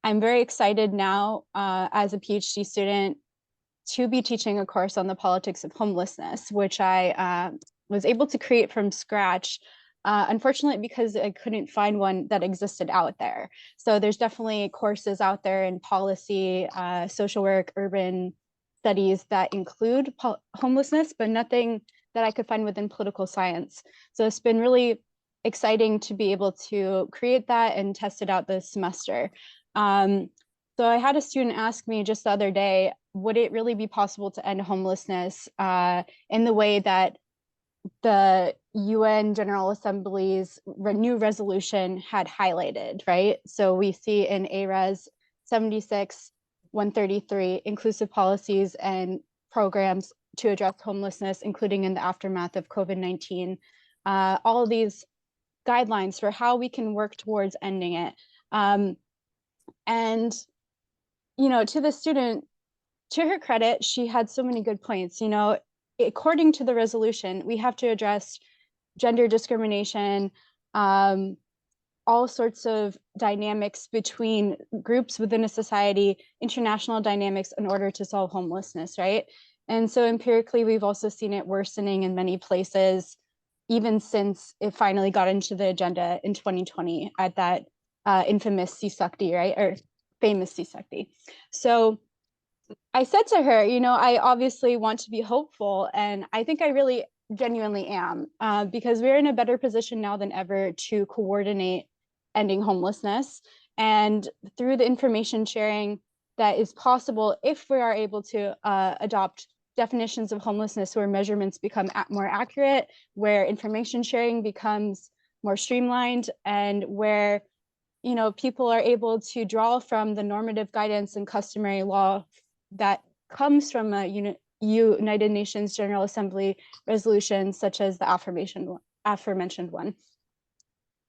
I'm very excited now as a PhD student to be teaching a course on the politics of homelessness, which I was able to create from scratch, unfortunately, because I couldn't find one that existed out there. So there's definitely courses out there in policy, social work, urban studies that include homelessness, but nothing that I could find within political science. So it's been really exciting to be able to create that and test it out this semester. So I had a student ask me just the other day, would it really be possible to end homelessness in the way that the UN General Assembly's new resolution had highlighted, right? So we see in ARES 76-133, inclusive policies and programs to address homelessness, including in the aftermath of COVID-19, all of these guidelines for how we can work towards ending it. And, you know, to the student, to her credit, she had so many good points. You know, according to the resolution, we have to address gender discrimination, all sorts of dynamics between groups within a society, international dynamics in order to solve homelessness, right? And so empirically, we've also seen it worsening in many places, even since it finally got into the agenda in 2020 at that infamous CSUCD, right? Or famous CSUCD. So I said to her, you know, I obviously want to be hopeful, and I think I really genuinely am, because we're in a better position now than ever to coordinate ending homelessness. And through the information sharing that is possible, if we are able to adopt definitions of homelessness where measurements become more accurate, where information sharing becomes more streamlined, and where, you know, people are able to draw from the normative guidance and customary law that comes from a United Nations General Assembly resolution, such as the aforementioned one.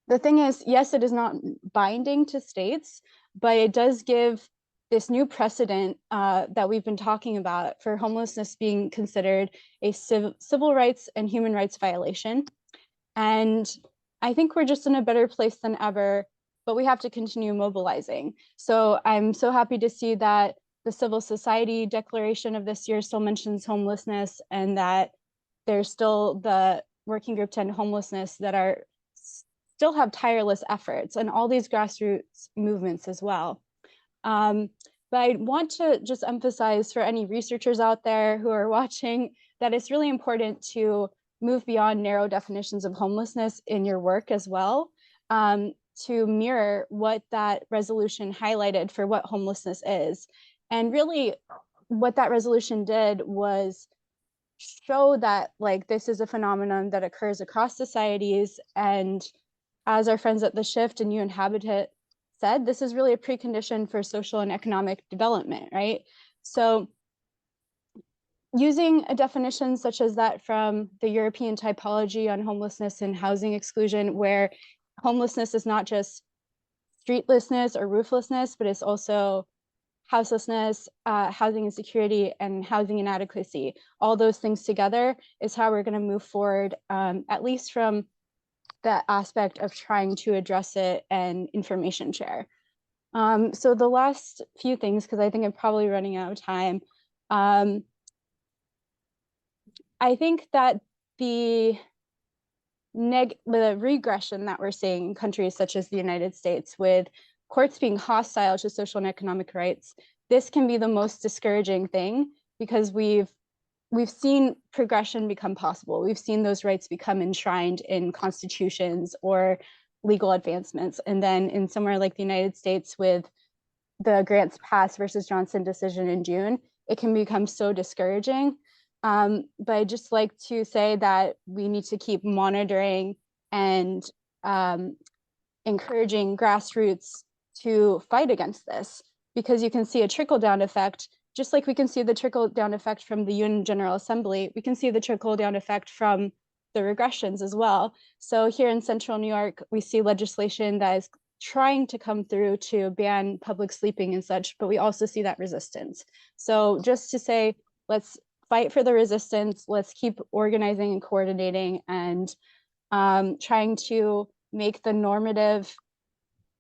The thing is, yes, it is not binding to states, but it does give this new precedent that we've been talking about for homelessness being considered a civil rights and human rights violation. And I think we're just in a better place than ever, but we have to continue mobilizing. So I'm so happy to see that the civil society declaration of this year still mentions homelessness, and that there's still the working group to end homelessness that are still have tireless efforts, and all these grassroots movements as well. But I want to just emphasize for any researchers out there who are watching that it's really important to move beyond narrow definitions of homelessness in your work as well, to mirror what that resolution highlighted for what homelessness is. And really what that resolution did was show that, like, this is a phenomenon that occurs across societies. And as our friends at The Shift and UN Habitat said, this is really a precondition for social and economic development, right? So using a definition such as that from the European typology on homelessness and housing exclusion, where homelessness is not just streetlessness or rooflessness, but it's also houselessness, housing insecurity, and housing inadequacy. All those things together is how we're going to move forward, at least from the aspect of trying to address it and information share. So the last few things, because I think I'm probably running out of time. I think that the regression that we're seeing in countries such as the United States, with courts being hostile to social and economic rights, this can be the most discouraging thing, because we've seen progression become possible. We've seen those rights become enshrined in constitutions or legal advancements. And then in somewhere like the United States, with the Grants Pass versus Johnson decision in June, it can become so discouraging. But I'd just like to say that we need to keep monitoring and encouraging grassroots to fight against this, because you can see a trickle-down effect. Just like we can see the trickle-down effect from the UN General Assembly, we can see the trickle-down effect from the regressions as well. So here in Central New York, we see legislation that is trying to come through to ban public sleeping and such, but we also see that resistance. So just to say, let's fight for the resistance, let's keep organizing and coordinating, and trying to make the normative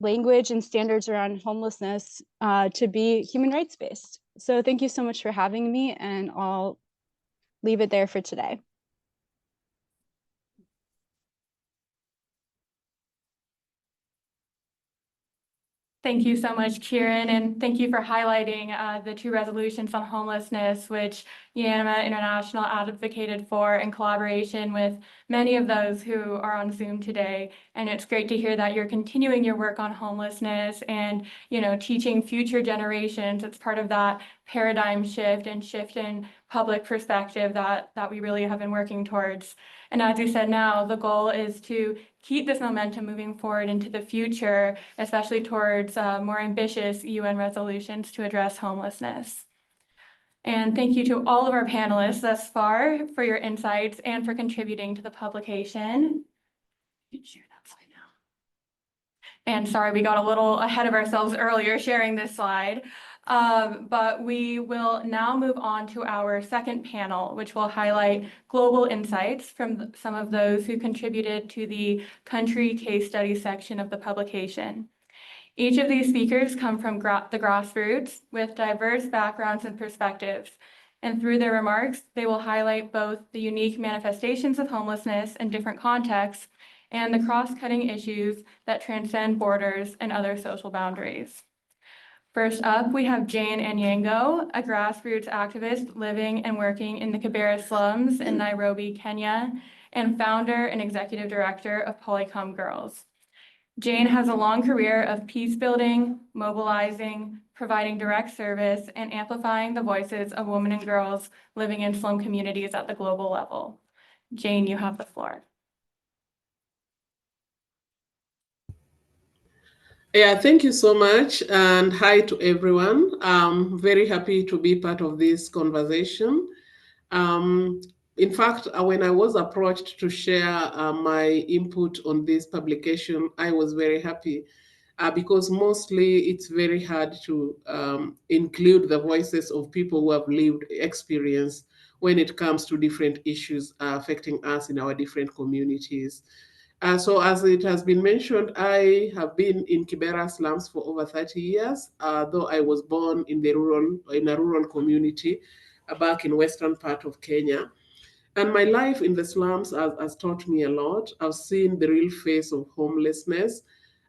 language and standards around homelessness to be human rights based. So thank you so much for having me, and I'll leave it there for today. Thank you so much, Kieran, and thank you for highlighting the two resolutions on homelessness, which UNANIMA International advocated for in collaboration with many of those who are on Zoom today. And it's great to hear that you're continuing your work on homelessness and, you know, teaching future generations. It's part of that paradigm shift and shift in public perspective that we really have been working towards. And as you said, now the goal is to keep this momentum moving forward into the future, especially towards more ambitious UN resolutions to address homelessness. And thank you to all of our panelists thus far for your insights and for contributing to the publication. You can share that slide now. And sorry, we got a little ahead of ourselves earlier sharing this slide. But we will now move on to our second panel, which will highlight global insights from some of those who contributed to the country case study section of the publication. Each of these speakers come from the grassroots with diverse backgrounds and perspectives. And through their remarks, they will highlight both the unique manifestations of homelessness in different contexts and the cross-cutting issues that transcend borders and other social boundaries. First up, we have Jane Anyango, a grassroots activist living and working in the Kibera slums in Nairobi, Kenya, and founder and executive director of Polycom Girls. Jane has a long career of peace building, mobilizing, providing direct service, and amplifying the voices of women and girls living in slum communities at the global level. Jane, you have the floor. Yeah, thank you so much, and hi to everyone. I'm very happy to be part of this conversation. In fact, when I was approached to share my input on this publication, I was very happy because mostly it's very hard to include the voices of people who have lived experience when it comes to different issues affecting us in our different communities. So as it has been mentioned, I have been in Kibera slums for over 30 years, though I was born in a rural community back in western part of Kenya. And my life in the slums has taught me a lot. I've seen the real face of homelessness.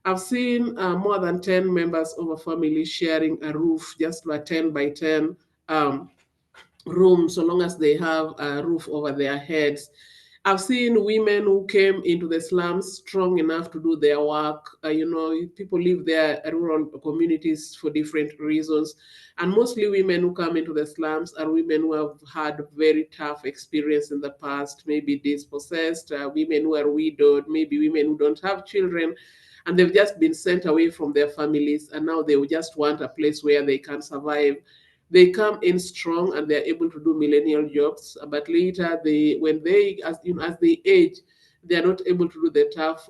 I've seen more than 10 members of a family sharing a roof, just a 10 by 10 room, so long as they have a roof over their heads. I've seen women who came into the slums strong enough to do their work. People live there, rural communities for different reasons. And mostly women who come into the slums are women who have had very tough experience in the past, maybe dispossessed, women who are widowed, maybe women who don't have children, and they've just been sent away from their families, and now they will just want a place where they can survive. They come in strong and they're able to do millennial jobs, but later as they age, they are not able to do the tough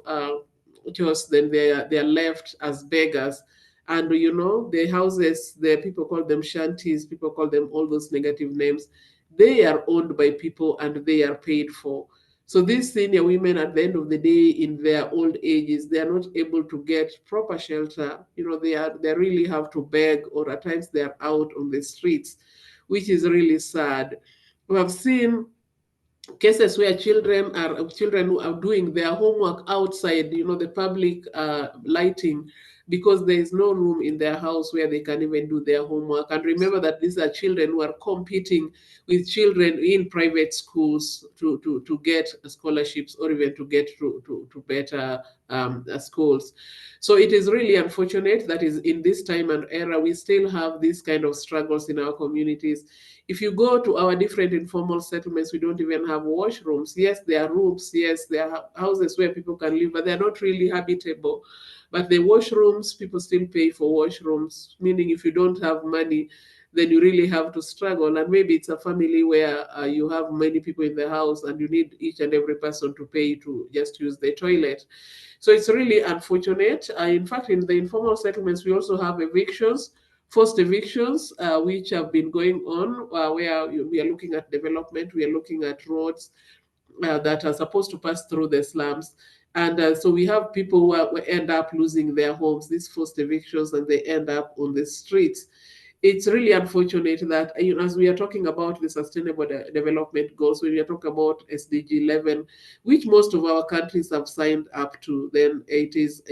chores. Then they are left as beggars. And the houses, the people call them shanties, people call them all those negative names. They are owned by people and they are paid for. So these senior women, at the end of the day, in their old ages, they are not able to get proper shelter. They really have to beg, or at times they are out on the streets, which is really sad. We have seen cases where children who are doing their homework outside, the public lighting, because there is no room in their house where they can even do their homework. And remember that these are children who are competing with children in private schools to get scholarships or even to get to better schools. So it is really unfortunate that is in this time and era, we still have these kind of struggles in our communities. If you go to our different informal settlements, we don't even have washrooms. Yes, there are roofs. Yes, there are houses where people can live, but they're not really habitable. But the washrooms, people still pay for washrooms, meaning if you don't have money, then you really have to struggle. And maybe it's a family where you have many people in the house and you need each and every person to pay to just use the toilet. So it's really unfortunate. In fact, in the informal settlements, we also have evictions, forced evictions, which have been going on, where we are looking at development, we are looking at roads that are supposed to pass through the slums. And so we have people who end up losing their homes, these forced evictions, and they end up on the streets. It's really unfortunate that, as we are talking about the sustainable development goals, when we are talking about SDG 11, which most of our countries have signed up to, then it is,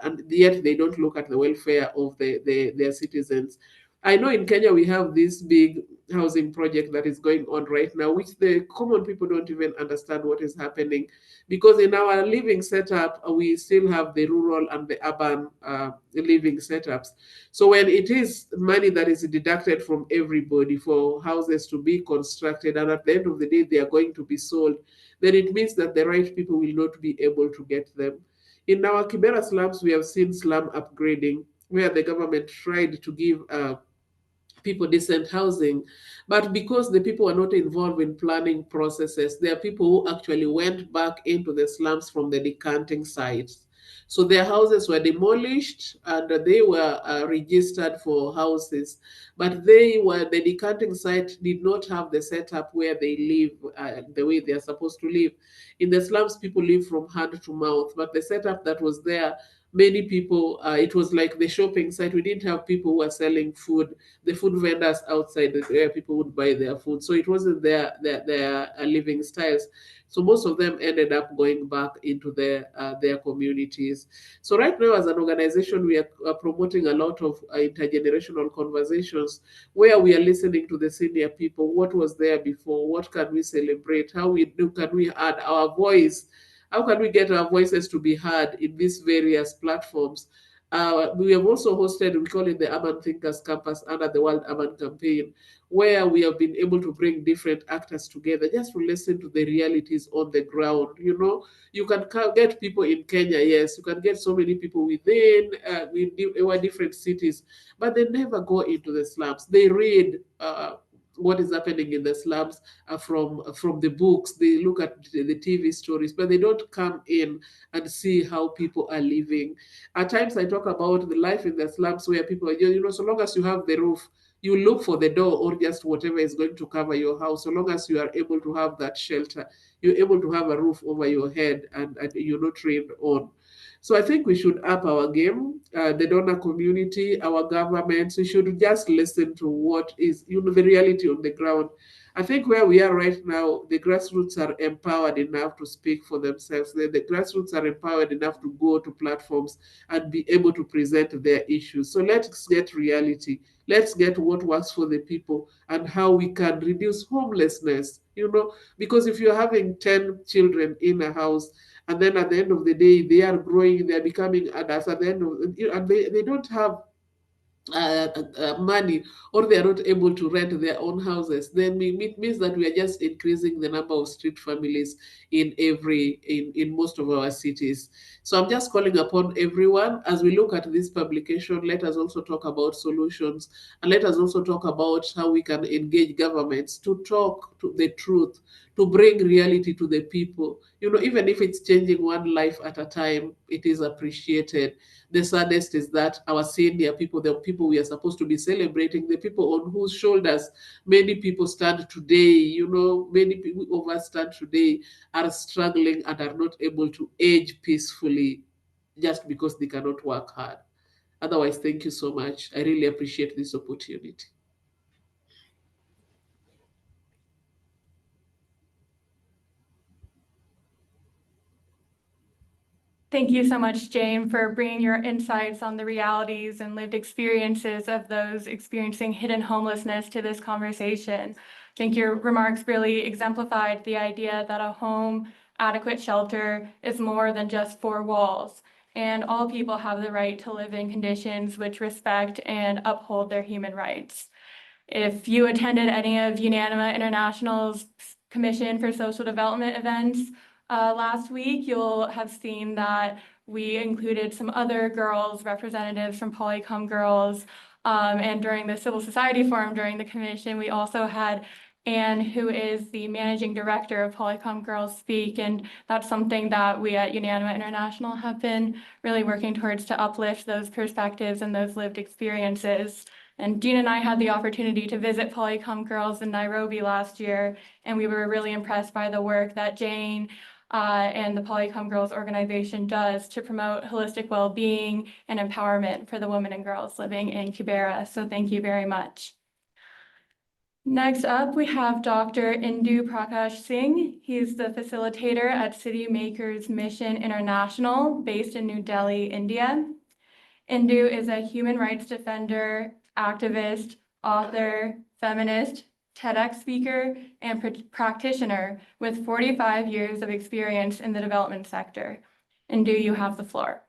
and yet they don't look at the welfare of their citizens. I know in Kenya we have this big housing project that is going on right now, which the common people don't even understand what is happening, because in our living setup, we still have the rural and the urban living setups. So when it is money that is deducted from everybody for houses to be constructed, and at the end of the day, they are going to be sold, then it means that the right people will not be able to get them. In our Kibera slums, we have seen slum upgrading, where the government tried to give people decent housing, but because the people are not involved in planning processes, there are people who actually went back into the slums from the decanting sites. So their houses were demolished and they were registered for houses, but the decanting site did not have the setup where they live the way they are supposed to live. In the slums, people live from hand to mouth, but the setup that was there, many people, it was like the shopping site. We didn't have people who were selling food, the food vendors outside where people would buy their food. So it wasn't their living styles. So most of them ended up going back into their communities. So right now, as an organization, we are promoting a lot of intergenerational conversations where we are listening to the senior people. What was there before? What can we celebrate? Can we add our voice? How can we get our voices to be heard in these various platforms? We have also hosted, we call it the Urban Thinkers Campus under the World Urban Campaign, where we have been able to bring different actors together just to listen to the realities on the ground. You know, you can get people in Kenya, yes, you can get so many people within our different cities, but they never go into the slums. They read what is happening in the slums from the books. They look at the TV stories, but they don't come in and see how people are living. At times, I talk about the life in the slums where people are, so long as you have the roof, you look for the door or just whatever is going to cover your house. So long as you are able to have that shelter, you're able to have a roof over your head and you're not rained on. So I think we should up our game, the donor community, our governments. We should just listen to what is, the reality on the ground. I think where we are right now, the grassroots are empowered enough to speak for themselves. The grassroots are empowered enough to go to platforms and be able to present their issues. So let's get reality. Let's get what works for the people and how we can reduce homelessness, because if you're having 10 children in a house, and then at the end of the day, they are growing, they are becoming adults at the end of, and they don't have money, or they are not able to rent their own houses, then it means that we are just increasing the number of street families in most of our cities. So I'm just calling upon everyone, as we look at this publication, let us also talk about solutions, and let us also talk about how we can engage governments to talk to the truth, to bring reality to the people. Even if it's changing one life at a time, it is appreciated. The saddest is that our senior people, the people we are supposed to be celebrating, the people on whose shoulders many people stand today, many people of us stand today, are struggling and are not able to age peacefully just because they cannot work hard. Otherwise, thank you so much. I really appreciate this opportunity. Thank you so much, Jane, for bringing your insights on the realities and lived experiences of those experiencing hidden homelessness to this conversation. I think your remarks really exemplified the idea that a home, adequate shelter is more than just four walls, and all people have the right to live in conditions which respect and uphold their human rights. If you attended any of UNANIMA International's Commission for Social Development events last week, you'll have seen that we included some other girls, representatives from Polycom Girls, and during the Civil Society Forum during the commission, we also had Anne, who is the managing director of Polycom Girls, speak, and that's something that we at UNANIMA International have been really working towards, to uplift those perspectives and those lived experiences. And Gina and I had the opportunity to visit Polycom Girls in Nairobi last year, and we were really impressed by the work that Jane and the Polycom Girls organization does to promote holistic well-being and empowerment for the women and girls living in Kibera. So thank you very much. Next up, we have Dr. Indu Prakash Singh. He's the facilitator at City Makers Mission International, based in New Delhi, India. Indu is a human rights defender, activist, author, feminist, TEDx speaker, and practitioner with 45 years of experience in the development sector. Indu, you have the floor.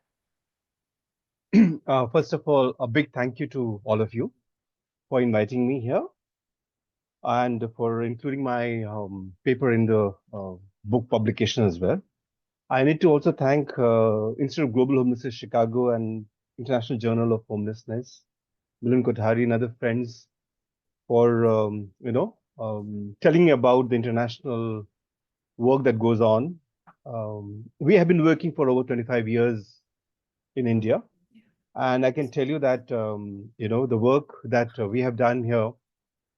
First of all, a big thank you to all of you for inviting me here and for including my paper in the book publication as well. I need to also thank Institute of Global Homelessness Chicago and International Journal of Homelessness, Milan Kothari and other friends for telling me about the international work that goes on. We have been working for over 25 years in India. And I can tell you that, the work that we have done here,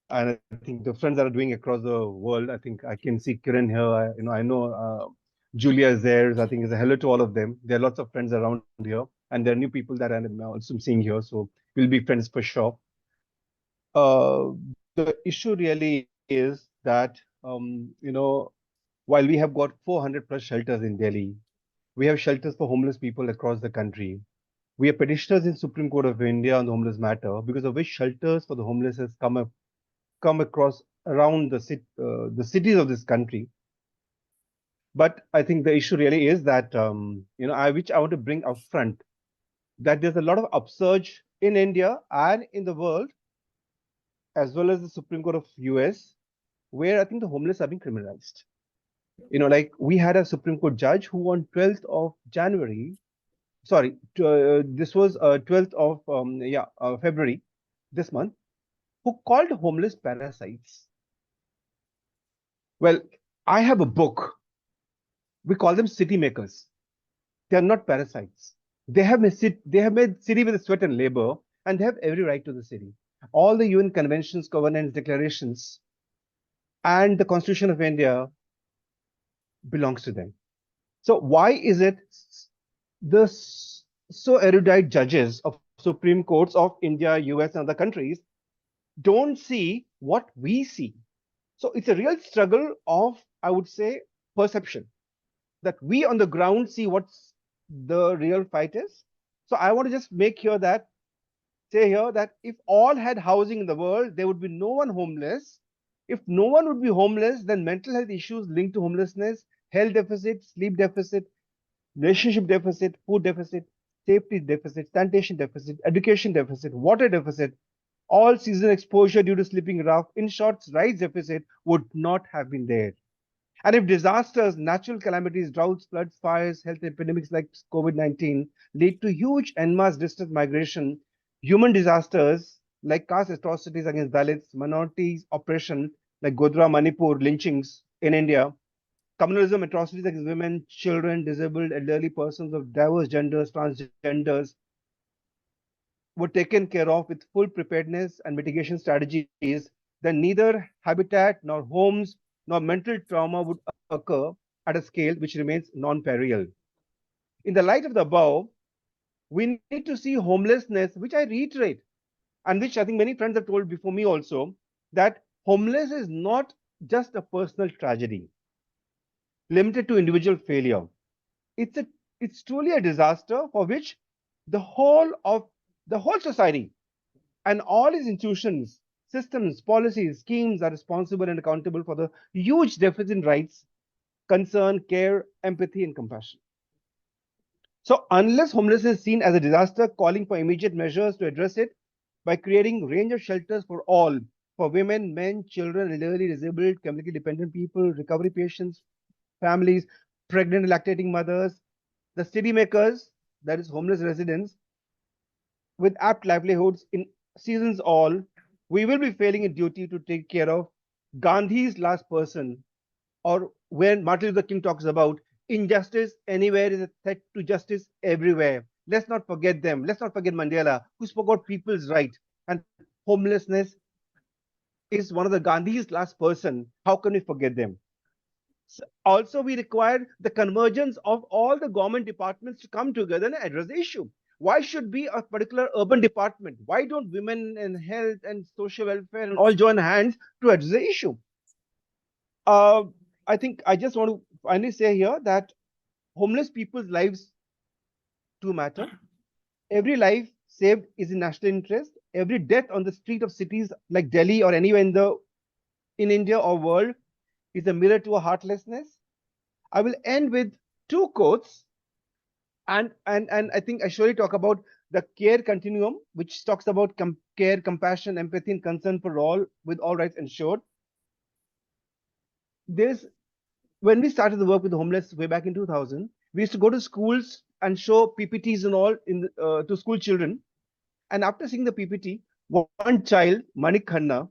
and I think the friends that are doing across the world, I think I can see Kiran here. I know Julia is there. I think it's a hello to all of them. There are lots of friends around here, and there are new people that I'm also seeing here. So we'll be friends for sure. The issue really is that, while we have got 400 plus shelters in Delhi, we have shelters for homeless people across the country. We are petitioners in Supreme Court of India on the homeless matter, because of which shelters for the homeless has come across around the cities of this country. But I think the issue really is that, which I want to bring up front, that there's a lot of upsurge in India and in the world, as well as the Supreme Court of US, where I think the homeless are being criminalized. Like we had a Supreme Court judge who on 12th of January, sorry, this was 12th of February this month, who called homeless parasites. Well, I have a book. We call them city makers. They are not parasites. They have made city with sweat and labor, and they have every right to the city. All the UN conventions, covenants, declarations, and the Constitution of India belongs to them. So why is it the so erudite judges of Supreme Courts of India, US, and other countries don't see what we see? So it's a real struggle of, I would say, perception, that we on the ground see what's the real fight is. So I want to just say here that if all had housing in the world, there would be no one homeless. If no one would be homeless, then mental health issues linked to homelessness, health deficit, sleep deficit, relationship deficit, food deficit, safety deficit, sanitation deficit, education deficit, water deficit, all season exposure due to sleeping rough, in short, rights deficit would not have been there. And if disasters, natural calamities, droughts, floods, fires, health epidemics like COVID-19 lead to huge en masse distant migration, human disasters like caste atrocities against Dalits, minorities, oppression like Godhra, Manipur, lynchings in India, communalism, atrocities against women, children, disabled, elderly persons of diverse genders, transgenders, were taken care of with full preparedness and mitigation strategies, then neither habitat nor homes nor mental trauma would occur at a scale which remains non-perennial. In the light of the above, we need to see homelessness, which I reiterate, and which I think many friends have told before me also, that homeless is not just a personal tragedy limited to individual failure. It's truly a disaster for which the whole society and all its institutions, systems, policies, schemes are responsible and accountable for the huge deficit in rights, concern, care, empathy, and compassion. So unless homelessness is seen as a disaster calling for immediate measures to address it by creating a range of shelters for all, for women, men, children, elderly, disabled, chemically dependent people, recovery patients, families, pregnant and lactating mothers, the city makers, that is homeless residents, with apt livelihoods in seasons all, we will be failing in duty to take care of Gandhi's last person, or when Martin Luther King talks about injustice anywhere is a threat to justice everywhere. Let's not forget them. Let's not forget Mandela, who spoke about people's right. And homelessness is one of the Gandhi's last person. How can we forget them? Also, we require the convergence of all the government departments to come together and address the issue. Why should be a particular urban department? Why don't women and health and social welfare and all join hands to address the issue? I think I just want to finally say here that homeless people's lives do matter. Every life saved is in national interest. Every death on the street of cities like Delhi or anywhere in India or world is a mirror to a heartlessness. I will end with two quotes, and I think I surely talk about the care continuum, which talks about care, compassion, empathy, and concern for all, with all rights ensured. When we started the work with the homeless way back in 2000, we used to go to schools and show PPTs and all to school children. And after seeing the PPT, one child, Manik Khanna,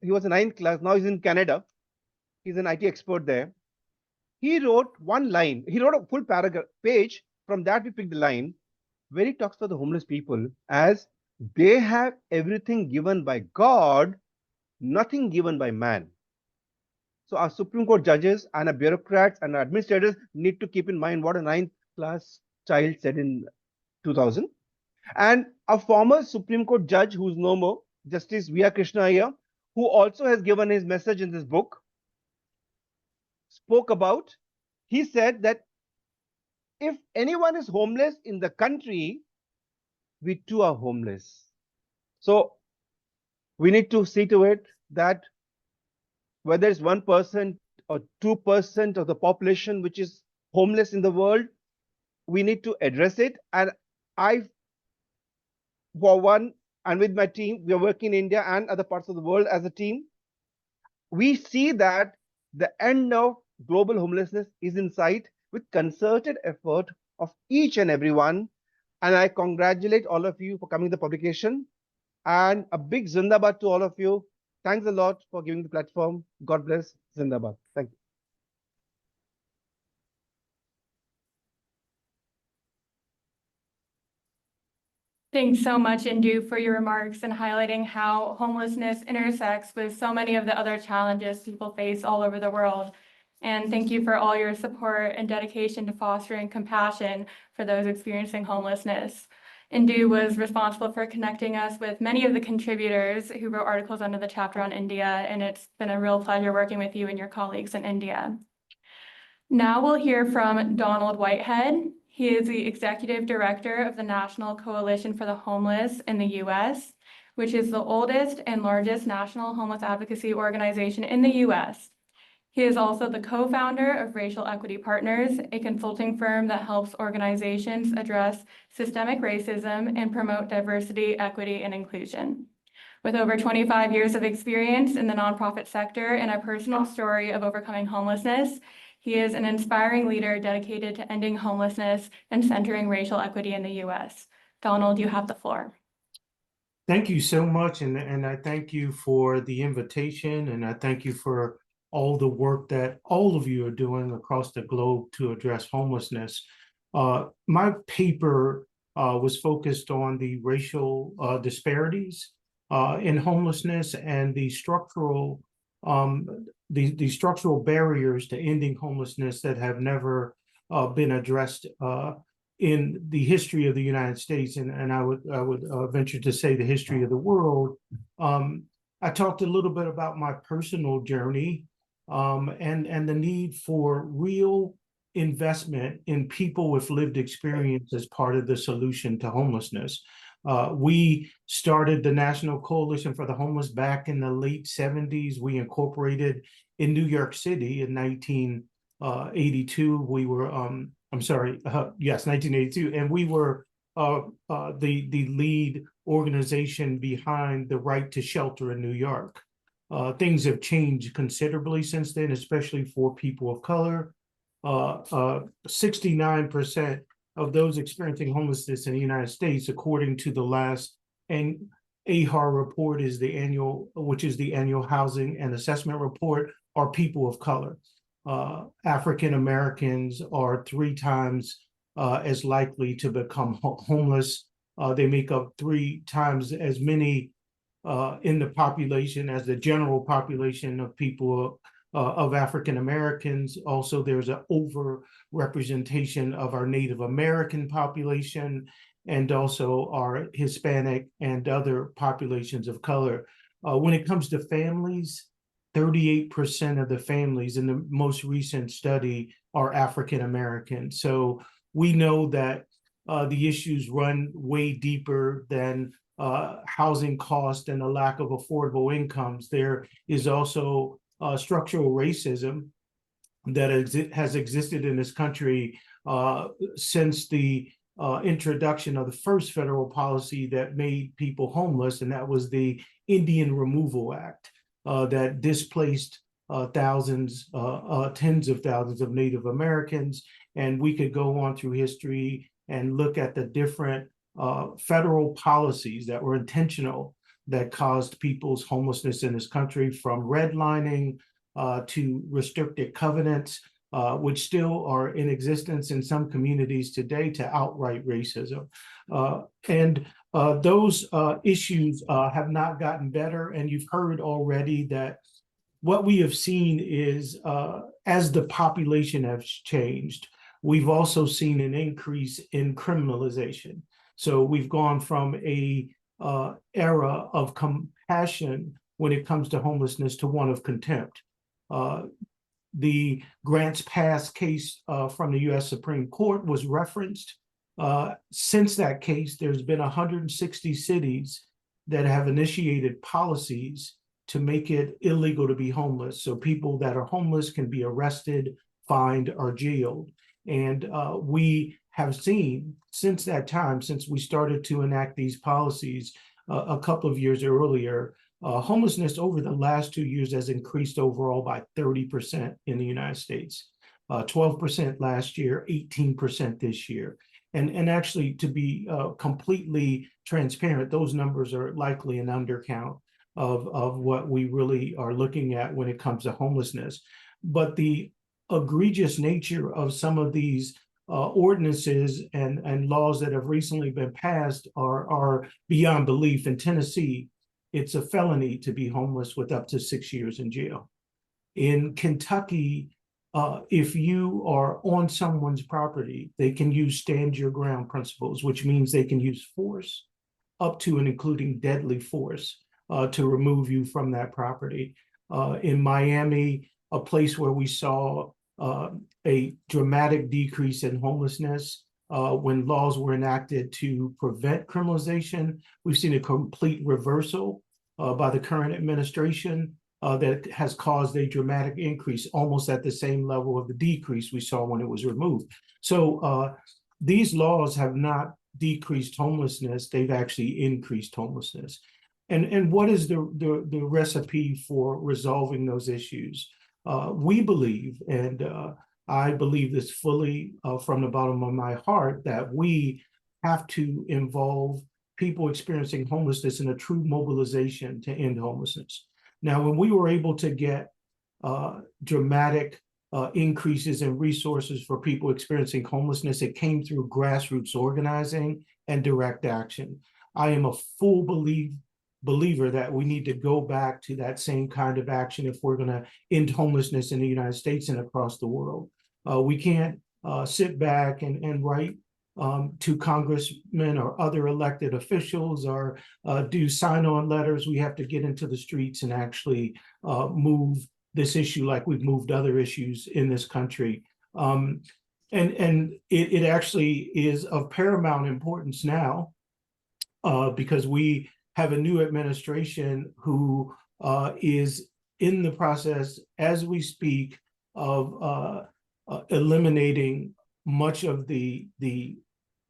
he was in 9th class, now he's in Canada. He's an IT expert there. He wrote one line. He wrote a full page. From that, we picked the line. where he talks about the homeless people as they have everything given by God, nothing given by man. So our Supreme Court judges and our bureaucrats and our administrators need to keep in mind what a ninth class child said in 2000. And a former Supreme Court judge who's no more, Justice V.R. Krishna Iyer, who also has given his message in this book, spoke about, he said that if anyone is homeless in the country, we too are homeless. So we need to see to it that whether it's 1% or 2% of the population which is homeless in the world, we need to address it. And I, for one, and with my team, we are working in India and other parts of the world as a team. We see that the end of global homelessness is in sight with concerted effort of each and everyone. And I congratulate all of you for coming to the publication. And a big Zindabad to all of you. Thanks a lot for giving the platform. God bless. Zindabad. Thank you. Thanks so much, Indu, for your remarks and highlighting how homelessness intersects with so many of the other challenges people face all over the world. And thank you for all your support and dedication to fostering compassion for those experiencing homelessness. Indu was responsible for connecting us with many of the contributors who wrote articles under the chapter on India, and it's been a real pleasure working with you and your colleagues in India. Now we'll hear from Donald Whitehead. He is the Executive Director of the National Coalition for the Homeless in the U.S., which is the oldest and largest national homeless advocacy organization in the U.S. He is also the co-founder of Racial Equity Partners, a consulting firm that helps organizations address systemic racism and promote diversity, equity, and inclusion. With over 25 years of experience in the nonprofit sector and a personal story of overcoming homelessness, he is an inspiring leader dedicated to ending homelessness and centering racial equity in the U.S. Donald, you have the floor. Thank you so much, and I thank you for the invitation, and I thank you for all the work that all of you are doing across the globe to address homelessness. My paper was focused on the racial disparities in homelessness and the structural barriers to ending homelessness that have never been addressed in the history of the United States, and I would venture to say the history of the world. I talked a little bit about my personal journey and the need for real investment in people with lived experience as part of the solution to homelessness. We started the National Coalition for the Homeless back in the late 70s. We incorporated in New York City in 1982. We were, 1982. And we were the lead organization behind the right to shelter in New York. Things have changed considerably since then, especially for people of color. 69% of those experiencing homelessness in the United States, according to the last AHAR report, which is the annual housing and assessment report, are people of color. African Americans are 3 times as likely to become homeless. They make up 3 times as many in the population as the general population of people of African Americans. Also, there's an over-representation of our Native American population and also our Hispanic and other populations of color. When it comes to families, 38% of the families in the most recent study are African American. So we know that the issues run way deeper than housing cost and a lack of affordable incomes. There is also structural racism that has existed in this country since the introduction of the first federal policy that made people homeless, and that was the Indian Removal Act that displaced tens of thousands of Native Americans. And we could go on through history and look at the different federal policies that were intentional that caused people's homelessness in this country, from redlining to restricted covenants which still are in existence in some communities today, to outright racism. And those issues have not gotten better. And you've heard already that what we have seen is as the population has changed, we've also seen an increase in criminalization. So we've gone from a era of compassion when it comes to homelessness to one of contempt. The Grants Pass case from the U.S. Supreme Court was referenced. Since that case, there's been 160 cities that have initiated policies to make it illegal to be homeless. So people that are homeless can be arrested, fined, or jailed. And we have seen since that time, since we started to enact these policies a couple of years earlier, homelessness over the last 2 years has increased overall by 30% in the United States, 12% last year, 18% this year. And actually, to be completely transparent, those numbers are likely an undercount of what we really are looking at when it comes to homelessness. But the egregious nature of some of these ordinances and laws that have recently been passed are beyond belief. In Tennessee, it's a felony to be homeless with up to 6 years in jail. In Kentucky, if you are on someone's property, they can use stand your ground principles, which means they can use force up to and including deadly force to remove you from that property. In Miami, a place where we saw a dramatic decrease in homelessness when laws were enacted to prevent criminalization, we've seen a complete reversal by the current administration that has caused a dramatic increase, almost at the same level of the decrease we saw when it was removed. So these laws have not decreased homelessness, they've actually increased homelessness. And what is the recipe for resolving those issues? We believe, and I believe this fully from the bottom of my heart, that we have to involve people experiencing homelessness in a true mobilization to end homelessness. Now, when we were able to get dramatic increases in resources for people experiencing homelessness, it came through grassroots organizing and direct action. I am a full believer that we need to go back to that same kind of action if we're going to end homelessness in the United States and across the world. We can't sit back and write to congressmen or other elected officials or do sign-on letters. We have to get into the streets and actually move this issue like we've moved other issues in this country. And it actually is of paramount importance now because we have a new administration who is in the process, as we speak, of eliminating much of the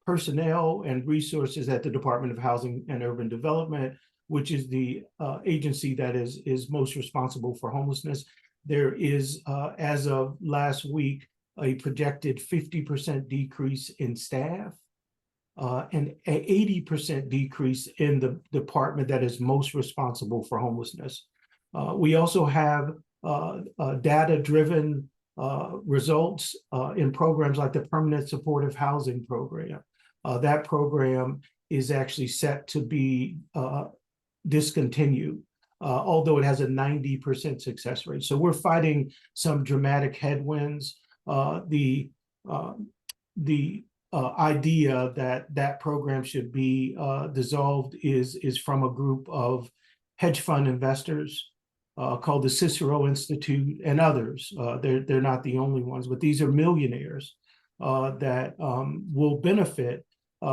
personnel and resources at the Department of Housing and Urban Development, which is the agency that is most responsible for homelessness. There is, as of last week, a projected 50% decrease in staff and an 80% decrease in the department that is most responsible for homelessness. We also have data-driven results in programs like the Permanent Supportive Housing Program. That program is actually set to be discontinued, although it has a 90% success rate. So we're fighting some dramatic headwinds. The idea that that program should be dissolved is from a group of hedge fund investors called the Cicero Institute and others. They're not the only ones, but these are millionaires that will benefit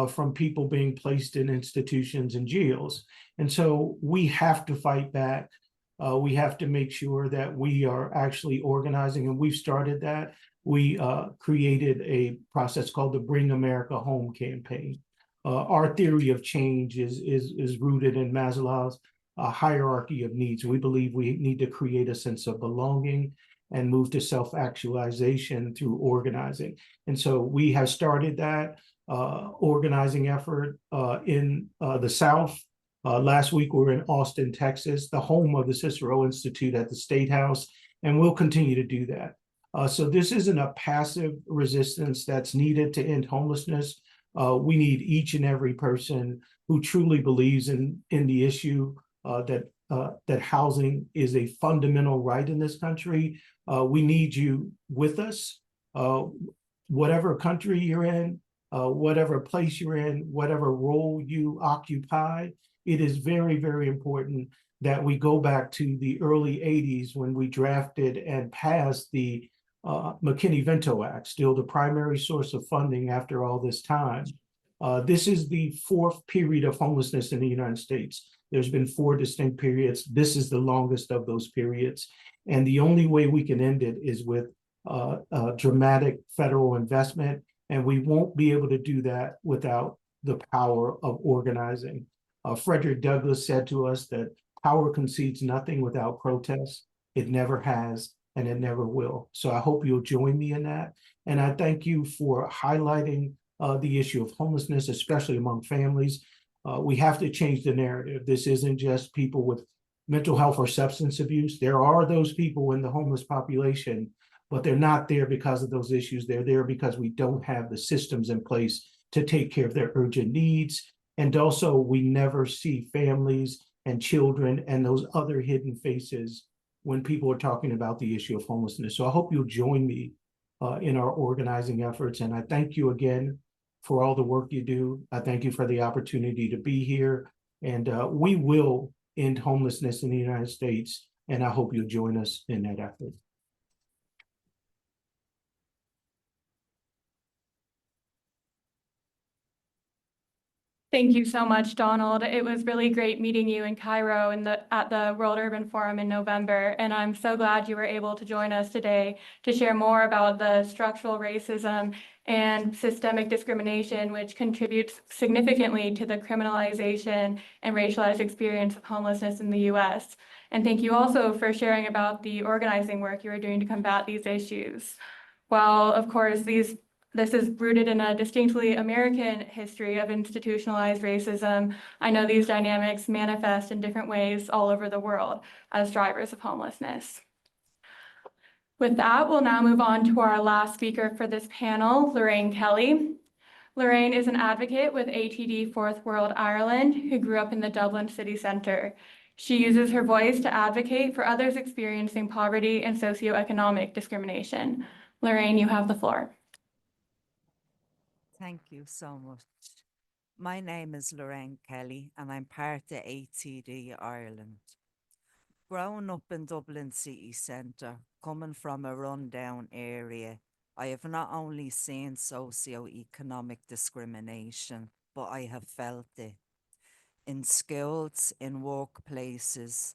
from people being placed in institutions and jails. And so we have to fight back. We have to make sure that we are actually organizing, and we've started that. We created a process called the Bring America Home campaign. Our theory of change is rooted in Maslow's hierarchy of needs. We believe we need to create a sense of belonging and move to self-actualization through organizing. And so we have started that organizing effort in the South. Last week, we were in Austin, Texas, the home of the Cicero Institute at the State House, and we'll continue to do that. So this isn't a passive resistance that's needed to end homelessness. We need each and every person who truly believes in the issue that housing is a fundamental right in this country. We need you with us, whatever country you're in, whatever place you're in, whatever role you occupy. It is very, very important that we go back to the early 80s when we drafted and passed the McKinney-Vento Act, still the primary source of funding after all this time. This is the fourth period of homelessness in the United States. There's been 4 distinct periods. This is the longest of those periods. And the only way we can end it is with dramatic federal investment. And we won't be able to do that without the power of organizing. Frederick Douglass said to us that power concedes nothing without protest. It never has, and it never will. So I hope you'll join me in that. And I thank you for highlighting the issue of homelessness, especially among families. We have to change the narrative. This isn't just people with mental health or substance abuse. There are those people in the homeless population, but they're not there because of those issues. They're there because we don't have the systems in place to take care of their urgent needs. And also, we never see families and children and those other hidden faces when people are talking about the issue of homelessness. So I hope you'll join me in our organizing efforts. And I thank you again for all the work you do. I thank you for the opportunity to be here. And we will end homelessness in the United States. And I hope you'll join us in that effort. Thank you so much, Donald. It was really great meeting you in Cairo at the World Urban Forum in November, and I'm so glad you were able to join us today to share more about the structural racism and systemic discrimination, which contributes significantly to the criminalization and racialized experience of homelessness in the U.S. And thank you also for sharing about the organizing work you are doing to combat these issues. While, of course, this is rooted in a distinctly American history of institutionalized racism, I know these dynamics manifest in different ways all over the world as drivers of homelessness. With that, we'll now move on to our last speaker for this panel, Lorraine Kelly. Lorraine is an advocate with ATD Fourth World Ireland who grew up in the Dublin city centre. She uses her voice to advocate for others experiencing poverty and socioeconomic discrimination. Lorraine, you have the floor. Thank you so much. My name is Lorraine Kelly and I'm part of ATD Ireland. Growing up in Dublin city centre, coming from a rundown area, I have not only seen socio-economic discrimination, but I have felt it. In schools, in workplaces,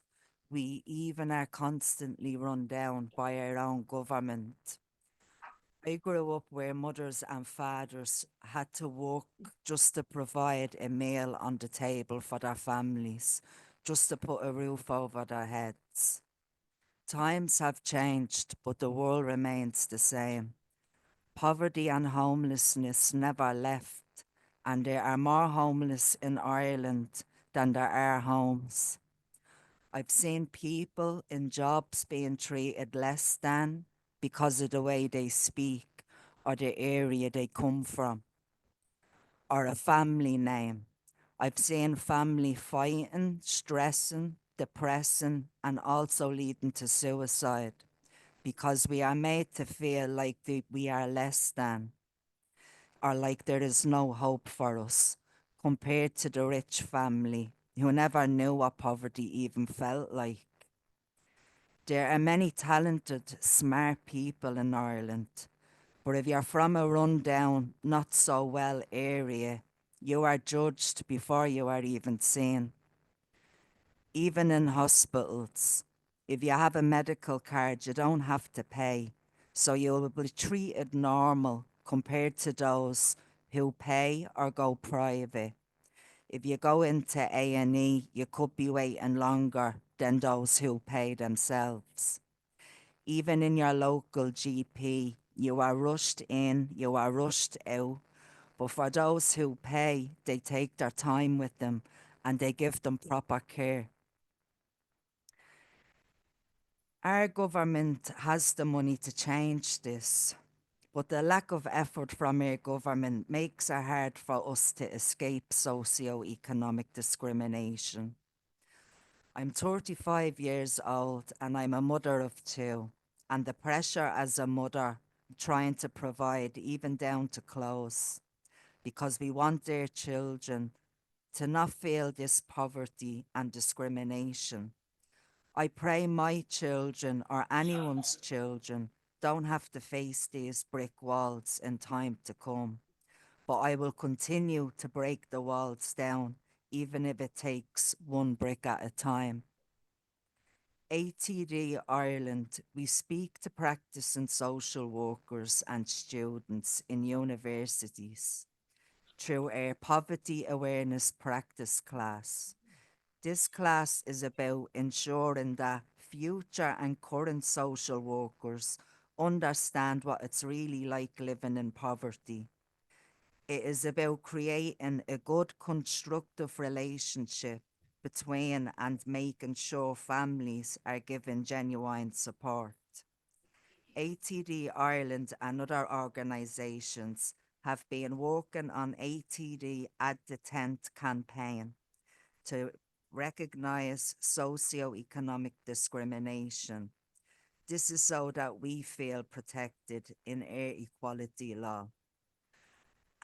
we even are constantly run down by our own government. I grew up where mothers and fathers had to work just to provide a meal on the table for their families, just to put a roof over their heads. Times have changed, but the world remains the same. Poverty and homelessness never left, and there are more homeless in Ireland than there are homes. I've seen people in jobs being treated less than because of the way they speak or the area they come from or a family name. I've seen family fighting, stressing, depressing, and also leading to suicide because we are made to feel like we are less than or like there is no hope for us compared to the rich family who never knew what poverty even felt like. There are many talented, smart people in Ireland, but if you're from a rundown, not so well area, you are judged before you are even seen. Even in hospitals, if you have a medical card, you don't have to pay, so you'll be treated normal compared to those who pay or go private. If you go into A&E, you could be waiting longer than those who pay themselves. Even in your local GP, you are rushed in, you are rushed out. But for those who pay, they take their time with them and they give them proper care. Our government has the money to change this, but the lack of effort from our government makes it hard for us to escape socio-economic discrimination. I'm 35 years old and I'm a mother of two, and the pressure as a mother trying to provide even down to clothes, because we want their children to not feel this poverty and discrimination. I pray my children or anyone's children don't have to face these brick walls in time to come, but I will continue to break the walls down, even if it takes one brick at a time. ATD Ireland, we speak to practicing social workers and students in universities through our poverty awareness practice class. This class is about ensuring that future and current social workers understand what it's really like living in poverty. It is about creating a good, constructive relationship between and making sure families are given genuine support. ATD Ireland and other organisations have been working on ATD at the Tent campaign to recognise socio-economic discrimination. This is so that we feel protected in our equality law.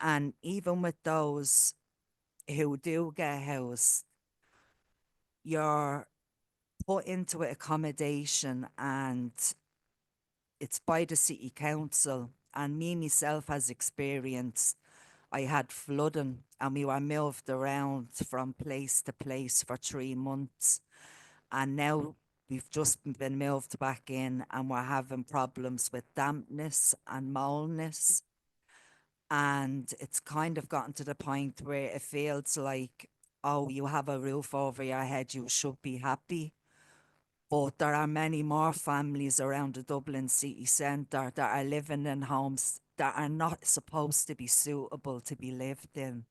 And even with those who do get housed, you're put into accommodation and it's by the city council. And me myself has experienced, I had flooding and we were moved around from place to place for 3 months. And now we've just been moved back in and we're having problems with dampness and moldness. And it's kind of gotten to the point where it feels like, oh, you have a roof over your head, you should be happy. But there are many more families around the Dublin city centre that are living in homes that are not supposed to be suitable to be lived in.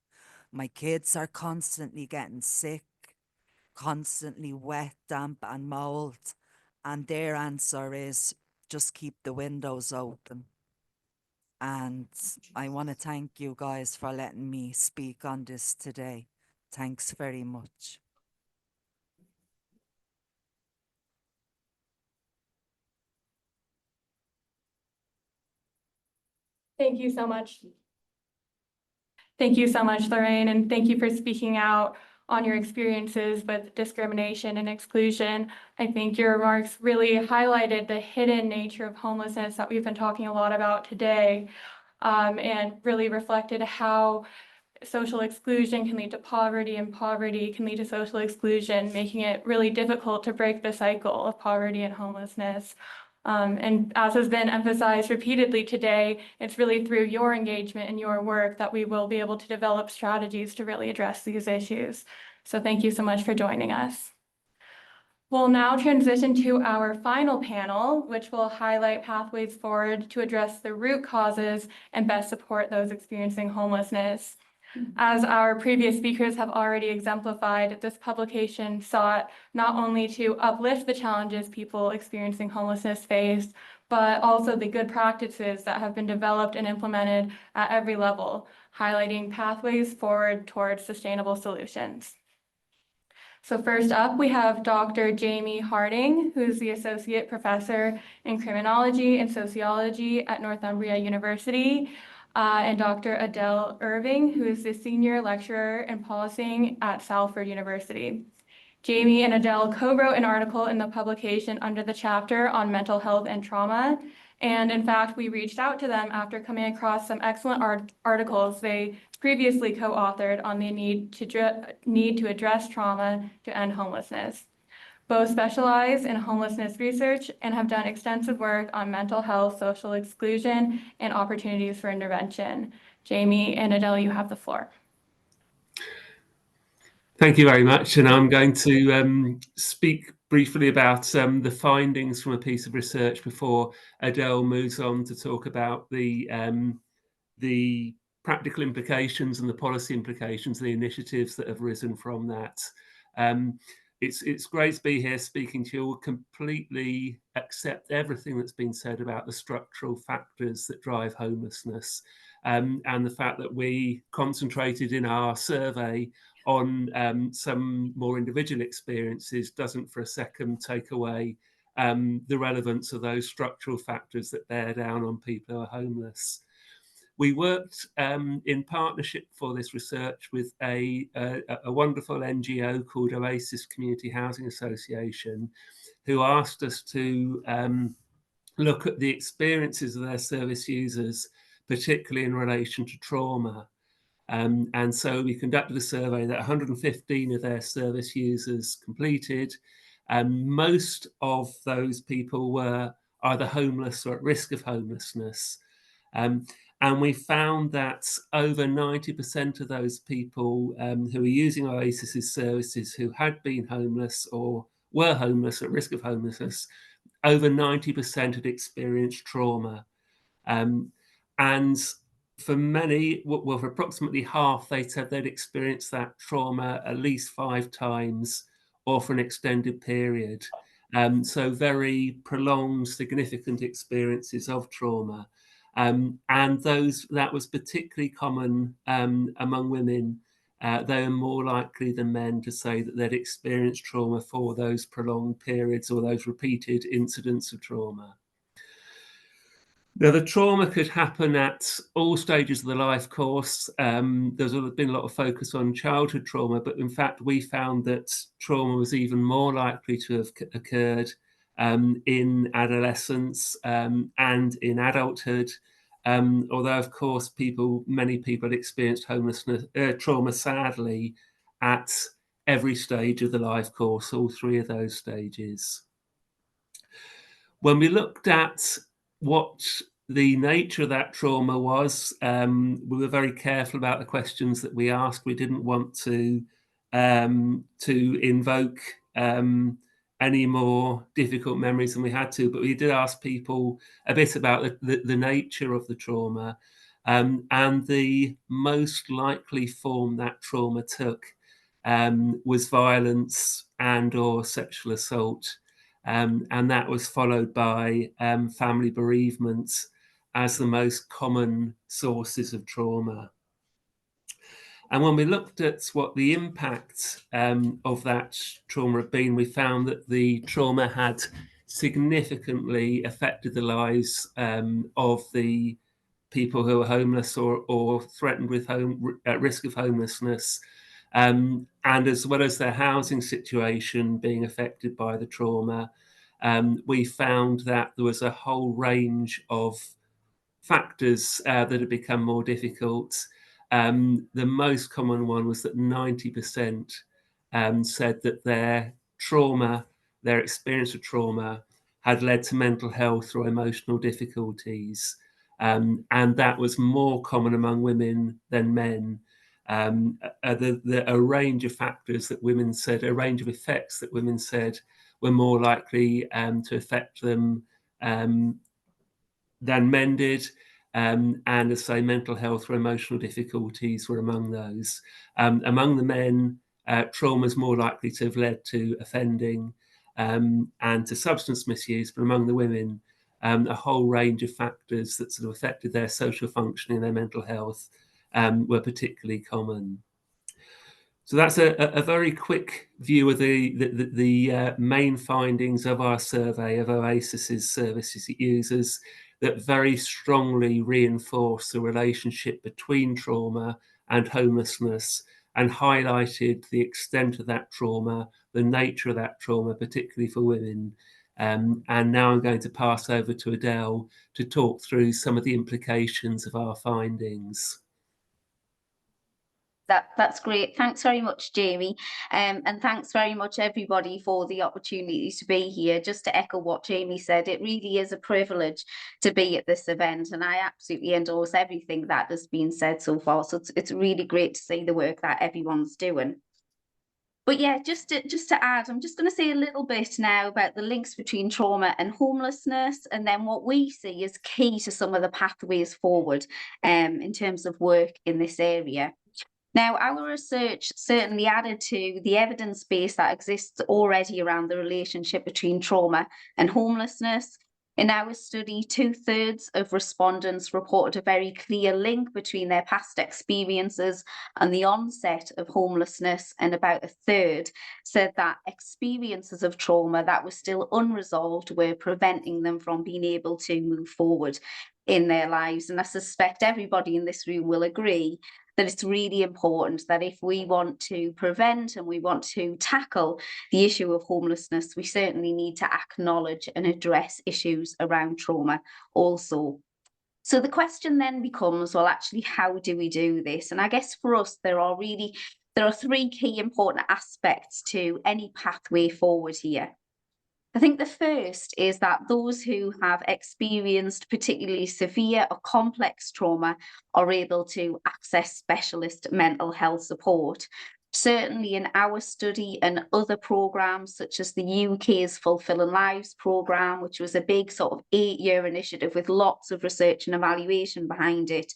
My kids are constantly getting sick, constantly wet, damp and mould. And their answer is just keep the windows open. And I want to thank you guys for letting me speak on this today. Thanks very much. Thank you so much. Thank you so much, Lorraine, and thank you for speaking out on your experiences with discrimination and exclusion. I think your remarks really highlighted the hidden nature of homelessness that we've been talking a lot about today, and really reflected how social exclusion can lead to poverty, and poverty can lead to social exclusion, making it really difficult to break the cycle of poverty and homelessness. And as has been emphasized repeatedly today, it's really through your engagement and your work that we will be able to develop strategies to really address these issues. So thank you so much for joining us. We'll now transition to our final panel, which will highlight pathways forward to address the root causes and best support those experiencing homelessness. As our previous speakers have already exemplified, this publication sought not only to uplift the challenges people experiencing homelessness face, but also the good practices that have been developed and implemented at every level, highlighting pathways forward towards sustainable solutions. So first up, we have Dr. Jamie Harding, who's the Associate Professor in Criminology and Sociology at Northumbria University, and Dr. Adele Irving, who is the Senior Lecturer in Policing at Salford University. Jamie and Adele co-wrote an article in the publication under the chapter on mental health and trauma. And in fact, we reached out to them after coming across some excellent articles they previously co-authored on the need to address trauma to end homelessness. Both specialize in homelessness research and have done extensive work on mental health, social exclusion, and opportunities for intervention. Jamie and Adele, you have the floor. Thank you very much. And I'm going to speak briefly about the findings from a piece of research before Adele moves on to talk about the practical implications and the policy implications, the initiatives that have risen from that. it's great to be here speaking to you. We'll completely accept everything that's been said about the structural factors that drive homelessness, and the fact that we concentrated in our survey on some more individual experiences doesn't for a second take away the relevance of those structural factors that bear down on people who are homeless. We worked in partnership for this research with a wonderful NGO called Oasis Community Housing Association, who asked us to look at the experiences of their service users, particularly in relation to trauma. And so we conducted a survey that 115 of their service users completed, and most of those people were either homeless or at risk of homelessness. And we found that over 90% of those people who were using Oasis's services who had been homeless or were homeless at risk of homelessness, over 90% had experienced trauma. And for many, well, for approximately half, they said they'd experienced that trauma at least 5 times or for an extended period. So very prolonged, significant experiences of trauma. And that was particularly common among women. They are more likely than men to say that they'd experienced trauma for those prolonged periods or those repeated incidents of trauma. Now, the trauma could happen at all stages of the life course. There's been a lot of focus on childhood trauma, but in fact, we found that trauma was even more likely to have occurred in adolescence and in adulthood. Although, of course, many people experienced homelessness, trauma, sadly, at every stage of the life course, all 3 of those stages. When we looked at what the nature of that trauma was, we were very careful about the questions that we asked. We didn't want to invoke any more difficult memories than we had to, but we did ask people a bit about the nature of the trauma, and the most likely form that trauma took was violence and or sexual assault. And that was followed by family bereavement as the most common sources of trauma. And when we looked at what the impact of that trauma had been, we found that the trauma had significantly affected the lives of the people who are homeless or threatened with at risk of homelessness, and as well as their housing situation being affected by the trauma. We found that there was a whole range of factors that had become more difficult. The most common one was that 90% said that their trauma, their experience of trauma, had led to mental health or emotional difficulties. And that was more common among women than men. A range of factors that women said, a range of effects that women said were more likely to affect them than men did. And as I say, mental health or emotional difficulties were among those. Among the men, trauma is more likely to have led to offending and to substance misuse, but among the women, a whole range of factors that sort of affected their social functioning and their mental health were particularly common. So that's a very quick view of the main findings of our survey of Oasis's services users that very strongly reinforce the relationship between trauma and homelessness and highlighted the extent of that trauma, the nature of that trauma, particularly for women. And now I'm going to pass over to Adele to talk through some of the implications of our findings. That's great. Thanks very much, Jamie. And thanks very much, everybody, for the opportunity to be here. Just to echo what Jamie said, it really is a privilege to be at this event, and I absolutely endorse everything that has been said so far. So it's really great to see the work that everyone's doing. But yeah, just to add, I'm just going to say a little bit now about the links between trauma and homelessness, and then what we see is key to some of the pathways forward in terms of work in this area. Now, our research certainly added to the evidence base that exists already around the relationship between trauma and homelessness. In our study, 2/3 of respondents reported a very clear link between their past experiences and the onset of homelessness, and about 1/3 said that experiences of trauma that were still unresolved were preventing them from being able to move forward in their lives. And I suspect everybody in this room will agree that it's really important that if we want to prevent and we want to tackle the issue of homelessness, we certainly need to acknowledge and address issues around trauma also. So the question then becomes, well, actually, how do we do this? And I guess for us, there are 3 key important aspects to any pathway forward here. I think the first is that those who have experienced particularly severe or complex trauma are able to access specialist mental health support. Certainly in our study and other programs, such as the UK's Fulfilling Lives programme, which was a big sort of 8-year initiative with lots of research and evaluation behind it,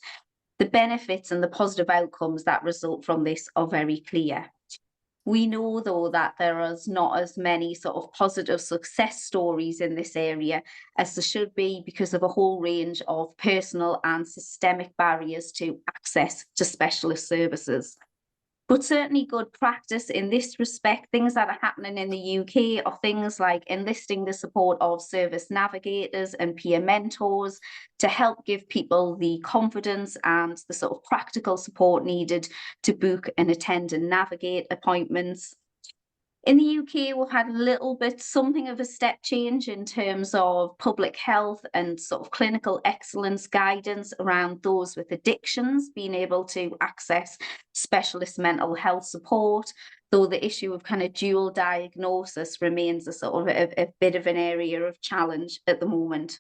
the benefits and the positive outcomes that result from this are very clear. We know, though, that there is not as many sort of positive success stories in this area as there should be, because of a whole range of personal and systemic barriers to access to specialist services. But certainly good practice in this respect, things that are happening in the UK are things like enlisting the support of service navigators and peer mentors to help give people the confidence and the sort of practical support needed to book and attend and navigate appointments. In the UK, we've had something of a step change in terms of public health and sort of clinical excellence guidance around those with addictions being able to access specialist mental health support, though the issue of kind of dual diagnosis remains a sort of a bit of an area of challenge at the moment.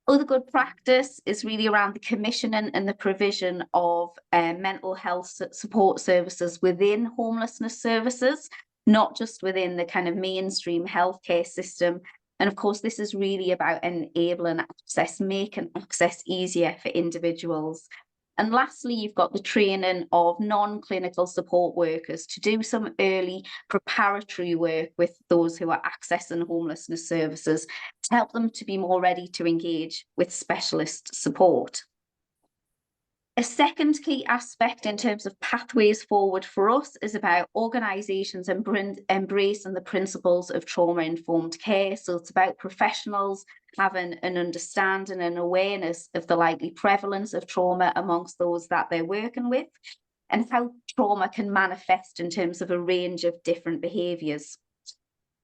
Other good practice is really around the commissioning and the provision of mental health support services within homelessness services, not just within the kind of mainstream healthcare system. And of course, this is really about enabling access, making access easier for individuals. And lastly, you've got the training of non-clinical support workers to do some early preparatory work with those who are accessing homelessness services to help them to be more ready to engage with specialist support. A second key aspect in terms of pathways forward for us is about organisations embracing the principles of trauma-informed care. So it's about professionals having an understanding and awareness of the likely prevalence of trauma amongst those that they're working with, and how trauma can manifest in terms of a range of different behaviours.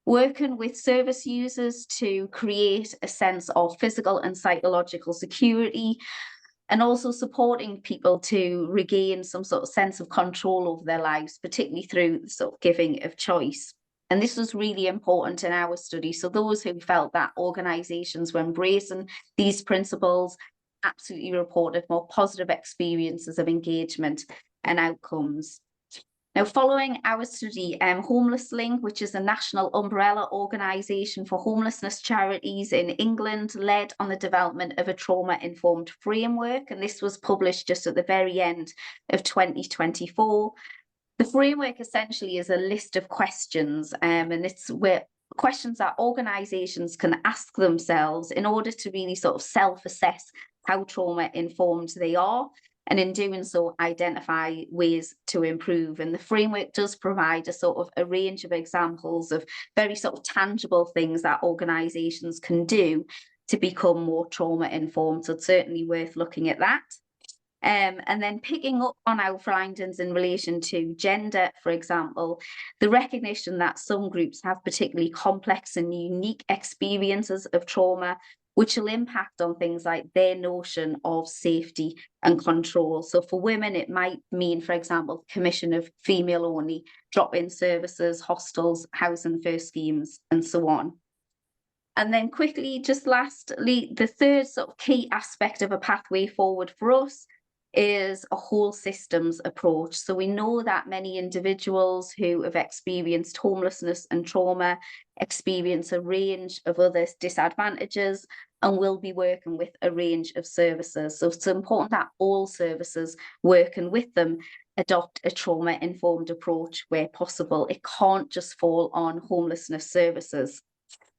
Working with service users to create a sense of physical and psychological security, and also supporting people to regain some sort of sense of control over their lives, particularly through the sort of giving of choice. And this was really important in our study. So those who felt that organisations were embracing these principles absolutely reported more positive experiences of engagement and outcomes. Now, following our study, Homeless Link, which is a national umbrella organisation for homelessness charities in England, led on the development of a trauma-informed framework, and this was published just at the very end of 2024. The framework essentially is a list of questions, and it's where questions that organisations can ask themselves in order to really sort of self-assess how trauma-informed they are, and in doing so, identify ways to improve. And the framework does provide a sort of a range of examples of very sort of tangible things that organisations can do to become more trauma-informed. So it's certainly worth looking at that. And then picking up on our findings in relation to gender, for example, the recognition that some groups have particularly complex and unique experiences of trauma, which will impact on things like their notion of safety and control. So for women, it might mean, for example, commission of female-only drop-in services, hostels, housing first schemes, and so on. And then quickly, just lastly, the third sort of key aspect of a pathway forward for us is a whole systems approach. So we know that many individuals who have experienced homelessness and trauma experience a range of other disadvantages and will be working with a range of services. So it's important that all services working with them adopt a trauma-informed approach where possible. It can't just fall on homelessness services.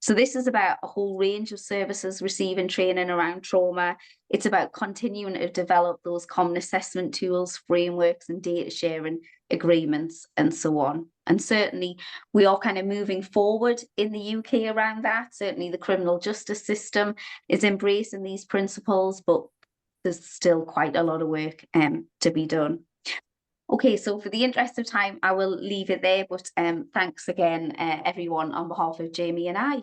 So this is about a whole range of services receiving training around trauma. It's about continuing to develop those common assessment tools, frameworks, and data sharing agreements, and so on. And certainly we are kind of moving forward in the UK around that. Certainly the criminal justice system is embracing these principles, but there's still quite a lot of work to be done. Okay, so for the interest of time, I will leave it there, but thanks again, everyone, on behalf of Jamie and I.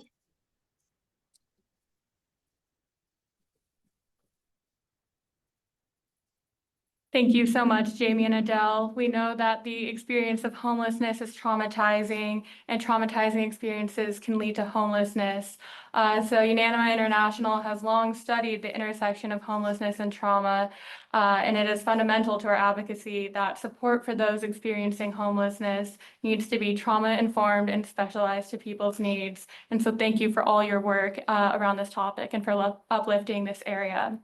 Thank you so much, Jamie and Adele. We know that the experience of homelessness is traumatizing, and traumatizing experiences can lead to homelessness. So UNANIMA International has long studied the intersection of homelessness and trauma, and it is fundamental to our advocacy that support for those experiencing homelessness needs to be trauma-informed and specialized to people's needs. And so thank you for all your work around this topic and for uplifting this area.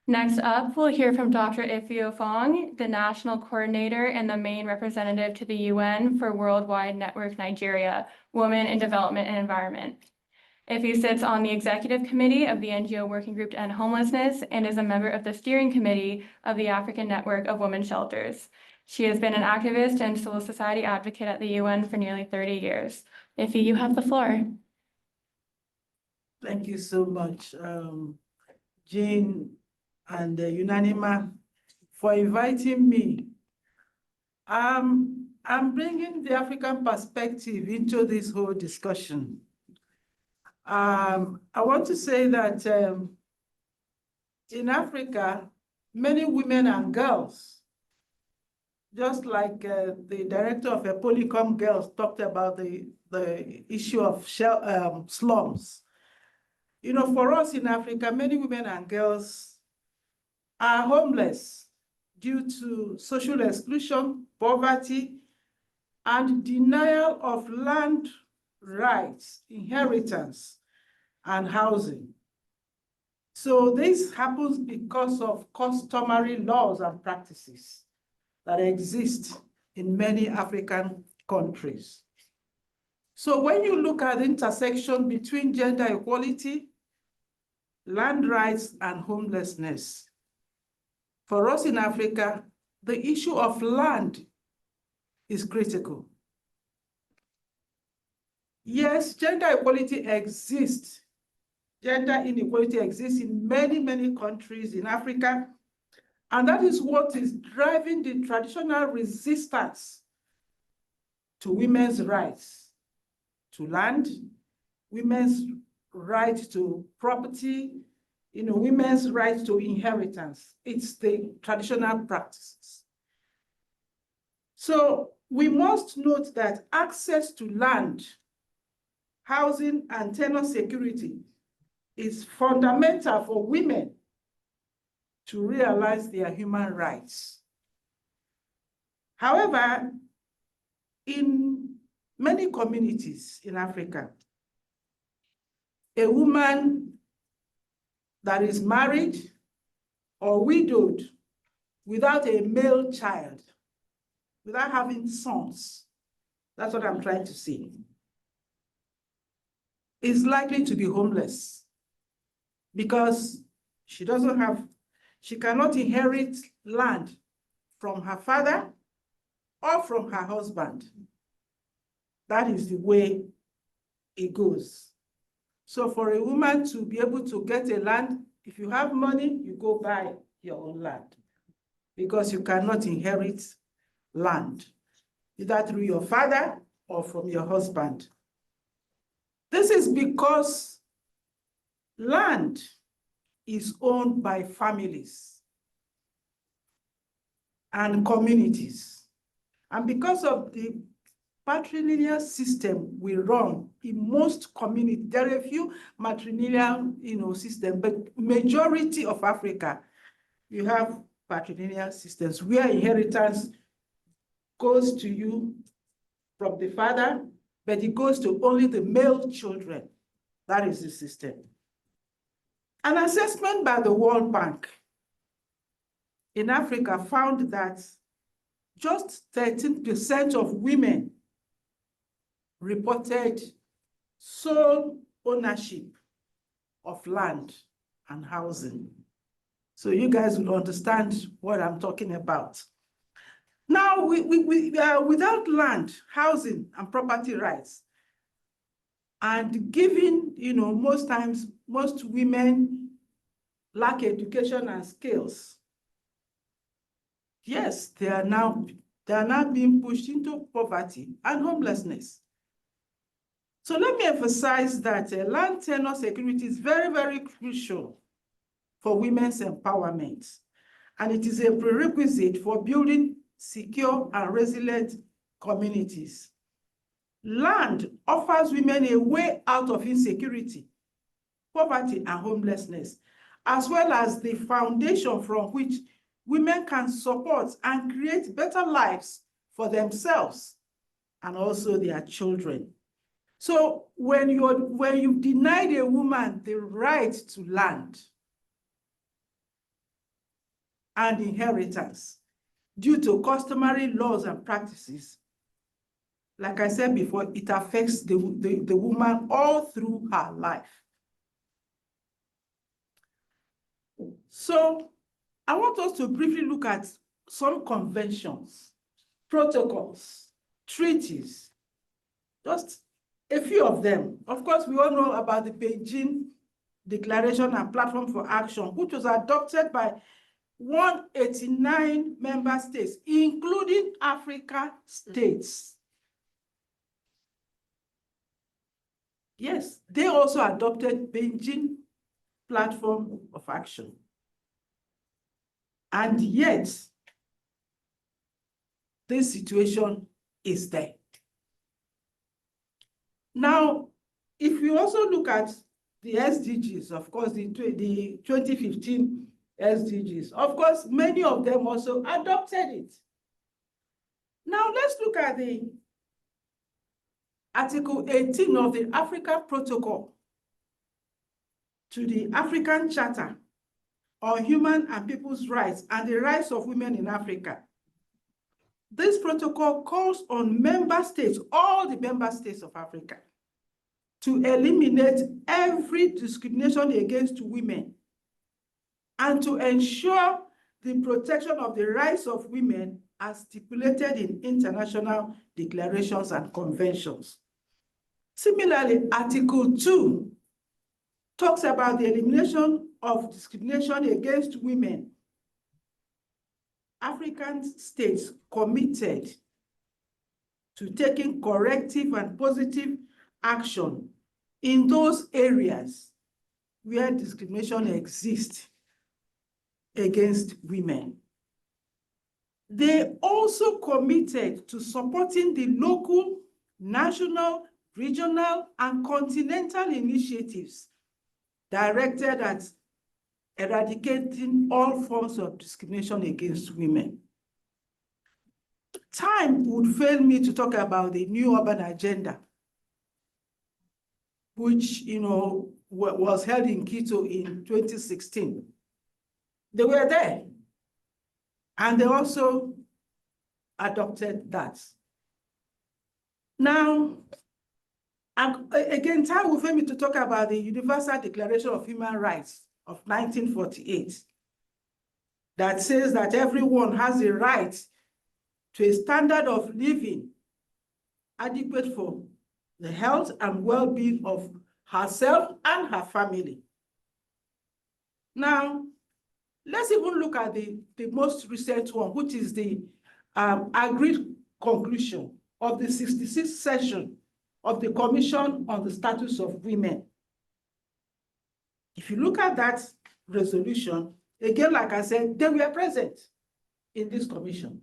Next up, we'll hear from Dr. Ifyo Fong, the National Coordinator and the main representative to the UN for Worldwide Network Nigeria, Women in Development and Environment. Ifyo sits on the Executive Committee of the NGO Working Group to End Homelessness and is a member of the Steering Committee of the African Network of Women's Shelters. She has been an activist and civil society advocate at the UN for nearly 30 years. Ifyo, you have the floor. Thank you so much, Jean and UNANIMA, for inviting me. I'm bringing the African perspective into this whole discussion. I want to say that in Africa, many women and girls, just like the director of a Polycom Girls talked about the issue of slums. You know, for us in Africa, many women and girls are homeless due to social exclusion, poverty, and denial of land rights, inheritance, and housing. So this happens because of customary laws and practices that exist in many African countries. So when you look at the intersection between gender equality, land rights, and homelessness, for us in Africa, the issue of land is critical. Yes, gender equality exists. Gender inequality exists in many, many countries in Africa. And that is what is driving the traditional resistance to women's rights to land, women's right to property, you know, women's right to inheritance. It's the traditional practices. So we must note that access to land, housing, and tenure security is fundamental for women to realize their human rights. However, in many communities in Africa, a woman that is married or widowed without a male child, without having sons, that's what I'm trying to say, is likely to be homeless because she cannot inherit land from her father or from her husband. That is the way it goes. So for a woman to be able to get a land, if you have money, you go buy your own land because you cannot inherit land, either through your father or from your husband. This is because land is owned by families and communities. And because of the patrilineal system we run in most communities, there are a few matrilineal systems, but majority of Africa, you have patrilineal systems where inheritance goes to you from the father, but it goes to only the male children. That is the system. An assessment by the World Bank in Africa found that just 13% of women reported sole ownership of land and housing. So you guys will understand what I'm talking about. Now, without land, housing, and property rights, and given, most times, most women lack education and skills, yes, they are now being pushed into poverty and homelessness. So let me emphasize that land tenure security is very, very crucial for women's empowerment, and it is a prerequisite for building secure and resilient communities. Land offers women a way out of insecurity, poverty, and homelessness, as well as the foundation from which women can support and create better lives for themselves and also their children. So when you denied a woman the right to land and inheritance due to customary laws and practices, like I said before, it affects the woman all through her life. So I want us to briefly look at some conventions, protocols, treaties, just a few of them. Of course, we all know about the Beijing Declaration and Platform for Action, which was adopted by 189 member states, including Africa states. Yes, they also adopted Beijing Platform of Action. And yet, this situation is there. Now, if we also look at the SDGs, of course, the 2015 SDGs, of course, many of them also adopted it. Now, let's look at the Article 18 of the African Protocol to the African Charter on Human and People's Rights and the Rights of Women in Africa. This protocol calls on member states, all the member states of Africa, to eliminate every discrimination against women and to ensure the protection of the rights of women as stipulated in international declarations and conventions. Similarly, Article 2 talks about the elimination of discrimination against women. African states committed to taking corrective and positive action in those areas where discrimination exists against women. They also committed to supporting the local, national, regional, and continental initiatives directed at eradicating all forms of discrimination against women. Time would fail me to talk about the New Urban Agenda, which was held in Quito in 2016. They were there, and they also adopted that. Now, again, time will fail me to talk about the Universal Declaration of Human Rights of 1948 that says that everyone has a right to a standard of living adequate for the health and well-being of herself and her family. Now, let's even look at the most recent one, which is the agreed conclusion of the 66th session of the Commission on the Status of Women. If you look at that resolution, again, like I said, they were present in this commission.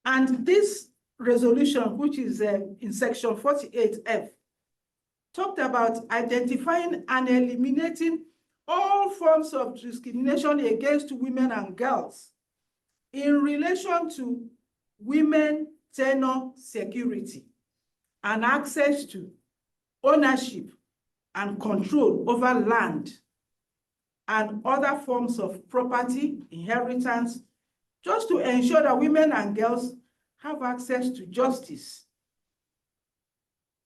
And this resolution, which is in section 48F, talked about identifying and eliminating all forms of discrimination against women and girls in relation to women tenure security and access to ownership and control over land and other forms of property, inheritance, just to ensure that women and girls have access to justice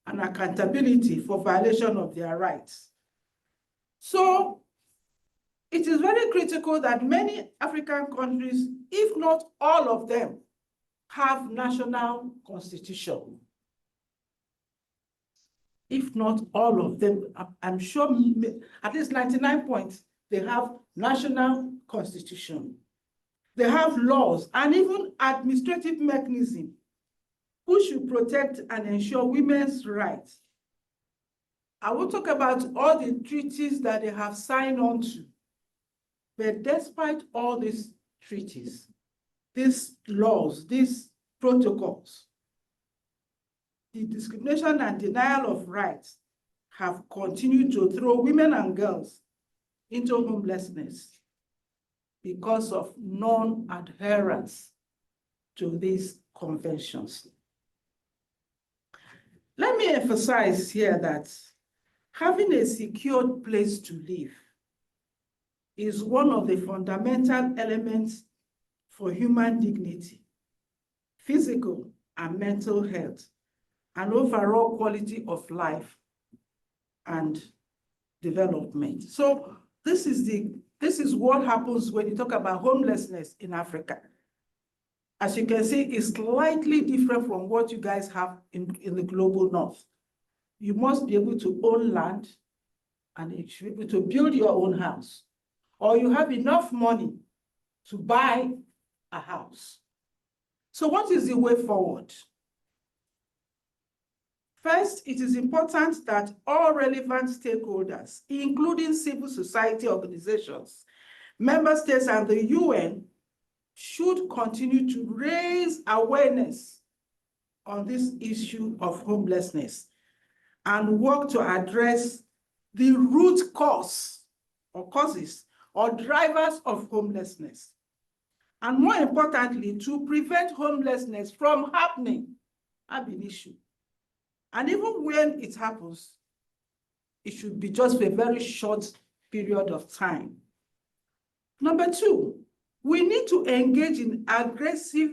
and accountability for violation of their rights. So it is very critical that many African countries, if not all of them, have national constitution. If not all of them, I'm sure at least 99 points, they have national constitution. They have laws and even administrative mechanisms who should protect and ensure women's rights. I will talk about all the treaties that they have signed on to. But despite all these treaties, these laws, these protocols, the discrimination and denial of rights have continued to throw women and girls into homelessness because of non-adherence to these conventions. Let me emphasize here that having a secured place to live is one of the fundamental elements for human dignity, physical and mental health, and overall quality of life and development. So this is what happens when you talk about homelessness in Africa. As you can see, it's slightly different from what you guys have in the global north. You must be able to own land and you should be able to build your own house, or you have enough money to buy a house. So what is the way forward? First, it is important that all relevant stakeholders, including civil society organizations, member states, and the UN, should continue to raise awareness on this issue of homelessness and work to address the root cause or causes or drivers of homelessness. And more importantly, to prevent homelessness from happening, ab initio. And even when it happens, it should be just for a very short period of time. Number two, we need to engage in aggressive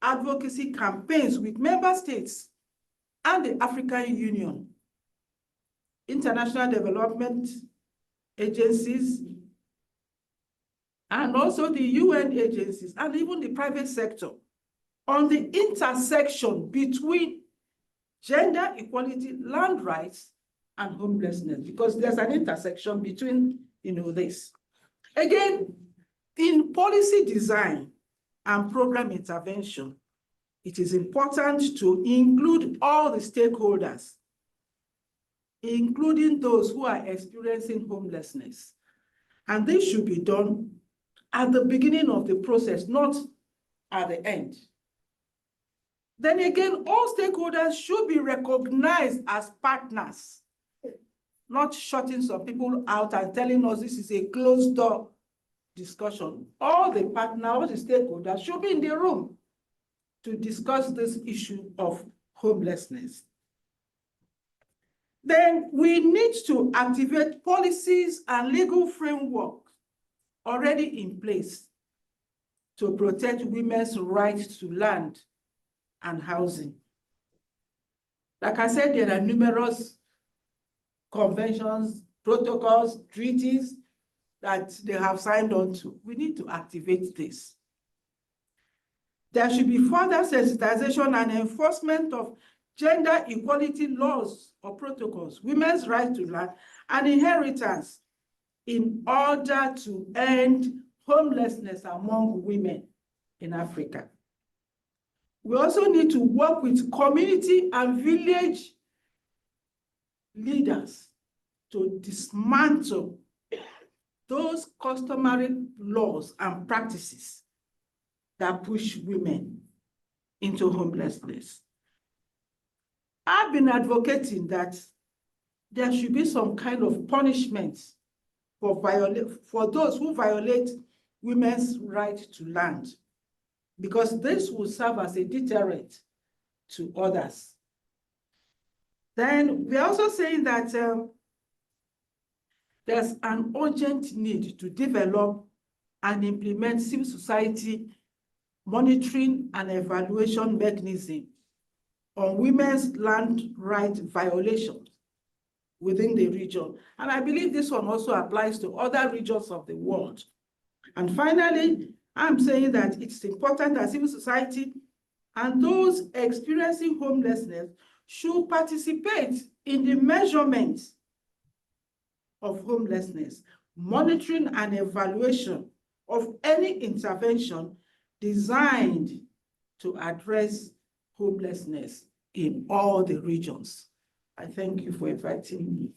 advocacy campaigns with member states and the African Union, international development agencies, and also the UN agencies, and even the private sector, on the intersection between gender equality, land rights, and homelessness, because there's an intersection between, this. Again, in policy design and program intervention, it is important to include all the stakeholders, including those who are experiencing homelessness. And this should be done at the beginning of the process, not at the end. Then again, all stakeholders should be recognized as partners, not shutting some people out and telling us this is a closed door discussion. All the partners, all the stakeholders should be in the room to discuss this issue of homelessness. Then we need to activate policies and legal framework already in place to protect women's right to land and housing. Like I said, there are numerous conventions, protocols, treaties that they have signed on to. We need to activate this. There should be further sensitization and enforcement of gender equality laws or protocols, women's right to land and inheritance in order to end homelessness among women in Africa. We also need to work with community and village leaders to dismantle those customary laws and practices that push women into homelessness. I've been advocating that there should be some kind of punishment for those who violate women's right to land, because this will serve as a deterrent to others. Then we're also saying that there's an urgent need to develop and implement civil society monitoring and evaluation mechanism on women's land right violations within the region. And I believe this one also applies to other regions of the world. And finally, I'm saying that it's important that civil society and those experiencing homelessness should participate in the measurement of homelessness, monitoring and evaluation of any intervention designed to address homelessness in all the regions. I thank you for inviting me.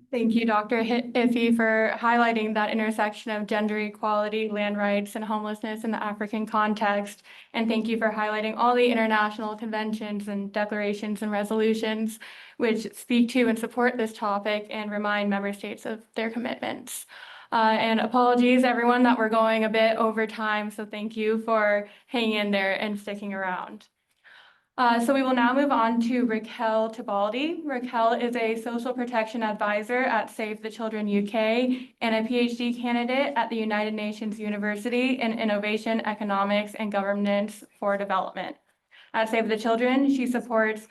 Thank you, Dr. Iffy, for highlighting that intersection of gender equality, land rights, and homelessness in the African context. And thank you for highlighting all the international conventions and declarations and resolutions which speak to and support this topic and remind member states of their commitments. And apologies, everyone, that we're going a bit over time. So thank you for hanging in there and sticking around. So we will now move on to Raquel Tibaldi. Raquel is a social protection advisor at Save the Children UK and a PhD candidate at the United Nations University in Innovation, Economics, and Governance for Development. At Save the Children, she supports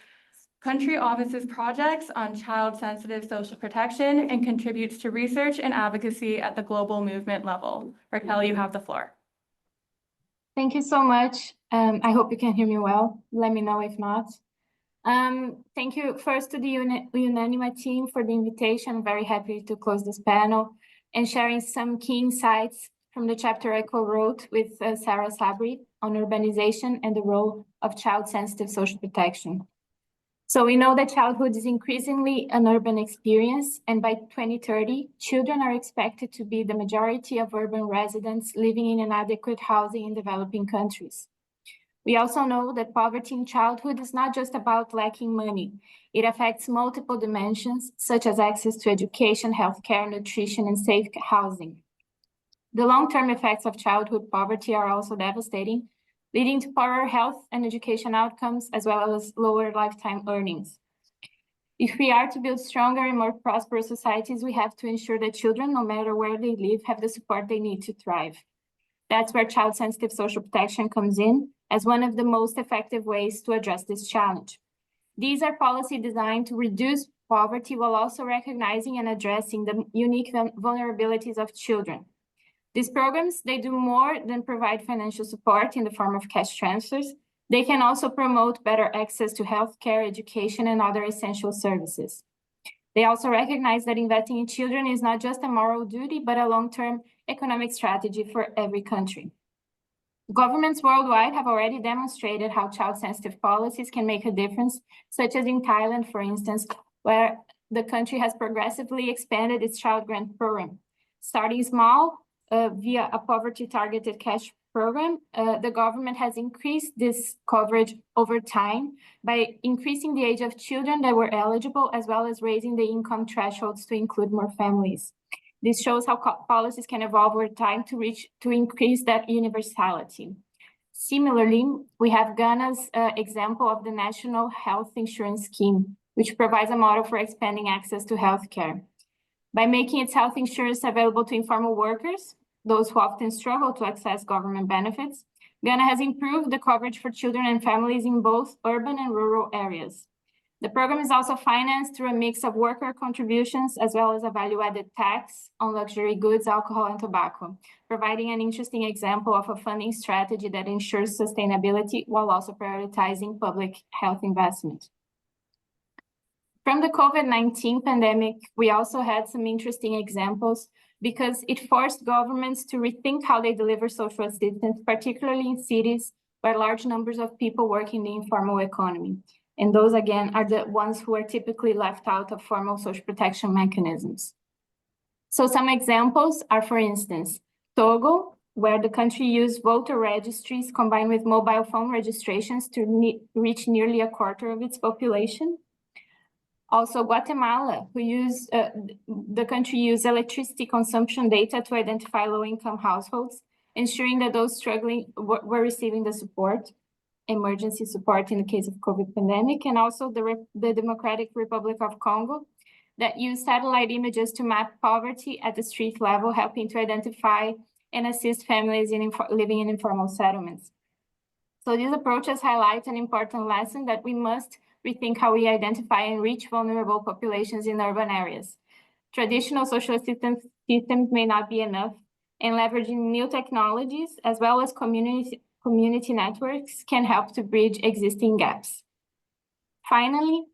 country offices projects on child-sensitive social protection and contributes to research and advocacy at the global movement level. Raquel, you have the floor. Thank you so much. I hope you can hear me well. Let me know if not. Thank you first to the UNANIMA team for the invitation. I'm very happy to close this panel and sharing some key insights from the chapter I co-wrote with Sarah Sabri on urbanization and the role of child-sensitive social protection. So we know that childhood is increasingly an urban experience, and by 2030, children are expected to be the majority of urban residents living in inadequate housing in developing countries. We also know that poverty in childhood is not just about lacking money. It affects multiple dimensions, such as access to education, healthcare, nutrition, and safe housing. The long-term effects of childhood poverty are also devastating, leading to poorer health and education outcomes, as well as lower lifetime earnings. If we are to build stronger and more prosperous societies, we have to ensure that children, no matter where they live, have the support they need to thrive. That's where child-sensitive social protection comes in as one of the most effective ways to address this challenge. These are policies designed to reduce poverty while also recognizing and addressing the unique vulnerabilities of children. These programs, they do more than provide financial support in the form of cash transfers. They can also promote better access to healthcare, education, and other essential services. They also recognize that investing in children is not just a moral duty, but a long-term economic strategy for every country. Governments worldwide have already demonstrated how child-sensitive policies can make a difference, such as in Thailand, for instance, where the country has progressively expanded its child grant program. Starting small, via a poverty-targeted cash program, the government has increased this coverage over time by increasing the age of children that were eligible, as well as raising the income thresholds to include more families. This shows how policies can evolve over time to increase that universality. Similarly, we have Ghana's example of the National Health Insurance Scheme, which provides a model for expanding access to healthcare. By making its health insurance available to informal workers, those who often struggle to access government benefits, Ghana has improved the coverage for children and families in both urban and rural areas. The program is also financed through a mix of worker contributions as well as a value-added tax on luxury goods, alcohol, and tobacco, providing an interesting example of a funding strategy that ensures sustainability while also prioritizing public health investment. From the COVID-19 pandemic, we also had some interesting examples because it forced governments to rethink how they deliver social assistance, particularly in cities where large numbers of people work in the informal economy. And those, again, are the ones who are typically left out of formal social protection mechanisms. So some examples are, for instance, Togo, where the country used voter registries combined with mobile phone registrations to reach nearly a quarter of its population. Also, Guatemala, the country used electricity consumption data to identify low-income households, ensuring that those struggling were receiving the support, emergency support in the case of COVID pandemic, and also the Democratic Republic of Congo, that use satellite images to map poverty at the street level, helping to identify and assist families living in informal settlements. So these approaches highlight an important lesson that we must rethink how we identify and reach vulnerable populations in urban areas. Traditional social systems may not be enough, and leveraging new technologies as well as community networks can help to bridge existing gaps. Finally,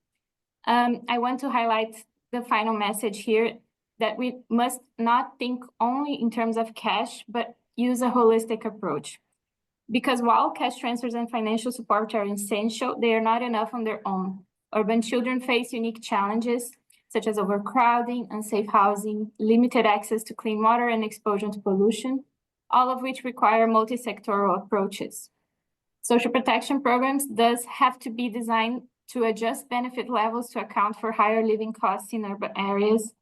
I want to highlight the final message here that we must not think only in terms of cash, but use a holistic approach. Because while cash transfers and financial support are essential, they are not enough on their own. Urban children face unique challenges, such as overcrowding, unsafe housing, limited access to clean water, and exposure to pollution, all of which require multi-sectoral approaches. Social protection programs thus have to be designed to adjust benefit levels to account for higher living costs in urban areas,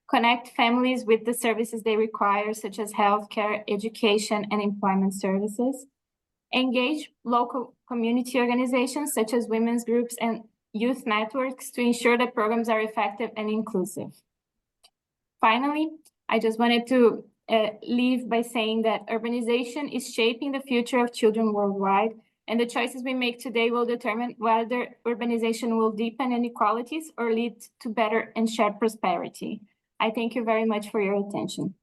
connect families with the services they require, such as healthcare, education, and employment services, engage local community organizations, such as women's groups and youth networks, to ensure that programs are effective and inclusive. Finally, I just wanted to leave by saying that urbanization is shaping the future of children worldwide, and the choices we make today will determine whether urbanization will deepen inequalities or lead to better and shared prosperity. I thank you very much for your attention.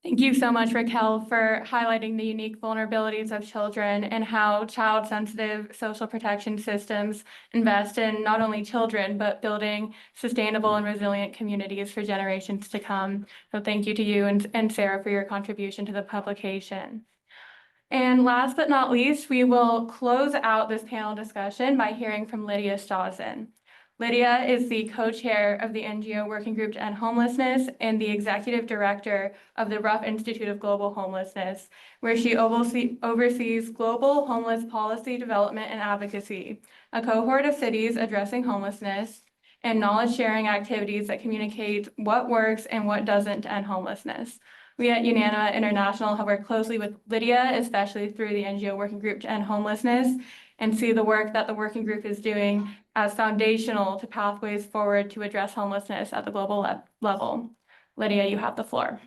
Thank you so much, Raquel, for highlighting the unique vulnerabilities of children and how child-sensitive social protection systems invest in not only children, but building sustainable and resilient communities for generations to come. So thank you to you and Sarah for your contribution to the publication. And last but not least, we will close out this panel discussion by hearing from Lydia Stausen. Lydia is the co-chair of the NGO Working Group to End Homelessness and the executive director of the Ruff Institute of Global Homelessness, where she oversees global homeless policy development and advocacy, a cohort of cities addressing homelessness, and knowledge-sharing activities that communicate what works and what doesn't to end homelessness. We at UNANIMA International have worked closely with Lydia, especially through the NGO Working Group to End Homelessness, and see the work that the working group is doing as foundational to pathways forward to address homelessness at the global level. Lydia, you have the floor.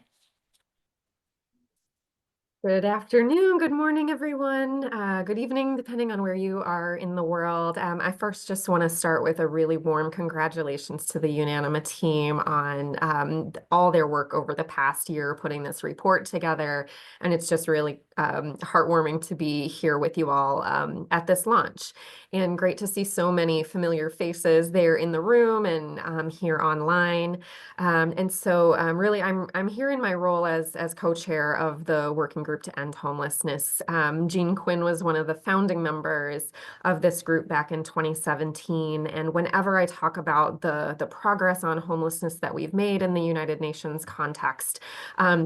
Good afternoon, good morning, everyone. Good evening, depending on where you are in the world. I first just want to start with a really warm congratulations to the UNANIMA team on all their work over the past year putting this report together. And it's just really heartwarming to be here with you all at this launch. And great to see so many familiar faces there in the room and here online. And so really, I'm here in my role as co-chair of the Working Group to End Homelessness. Jean Quinn was one of the founding members of this group back in 2017. And whenever I talk about the progress on homelessness that we've made in the United Nations context,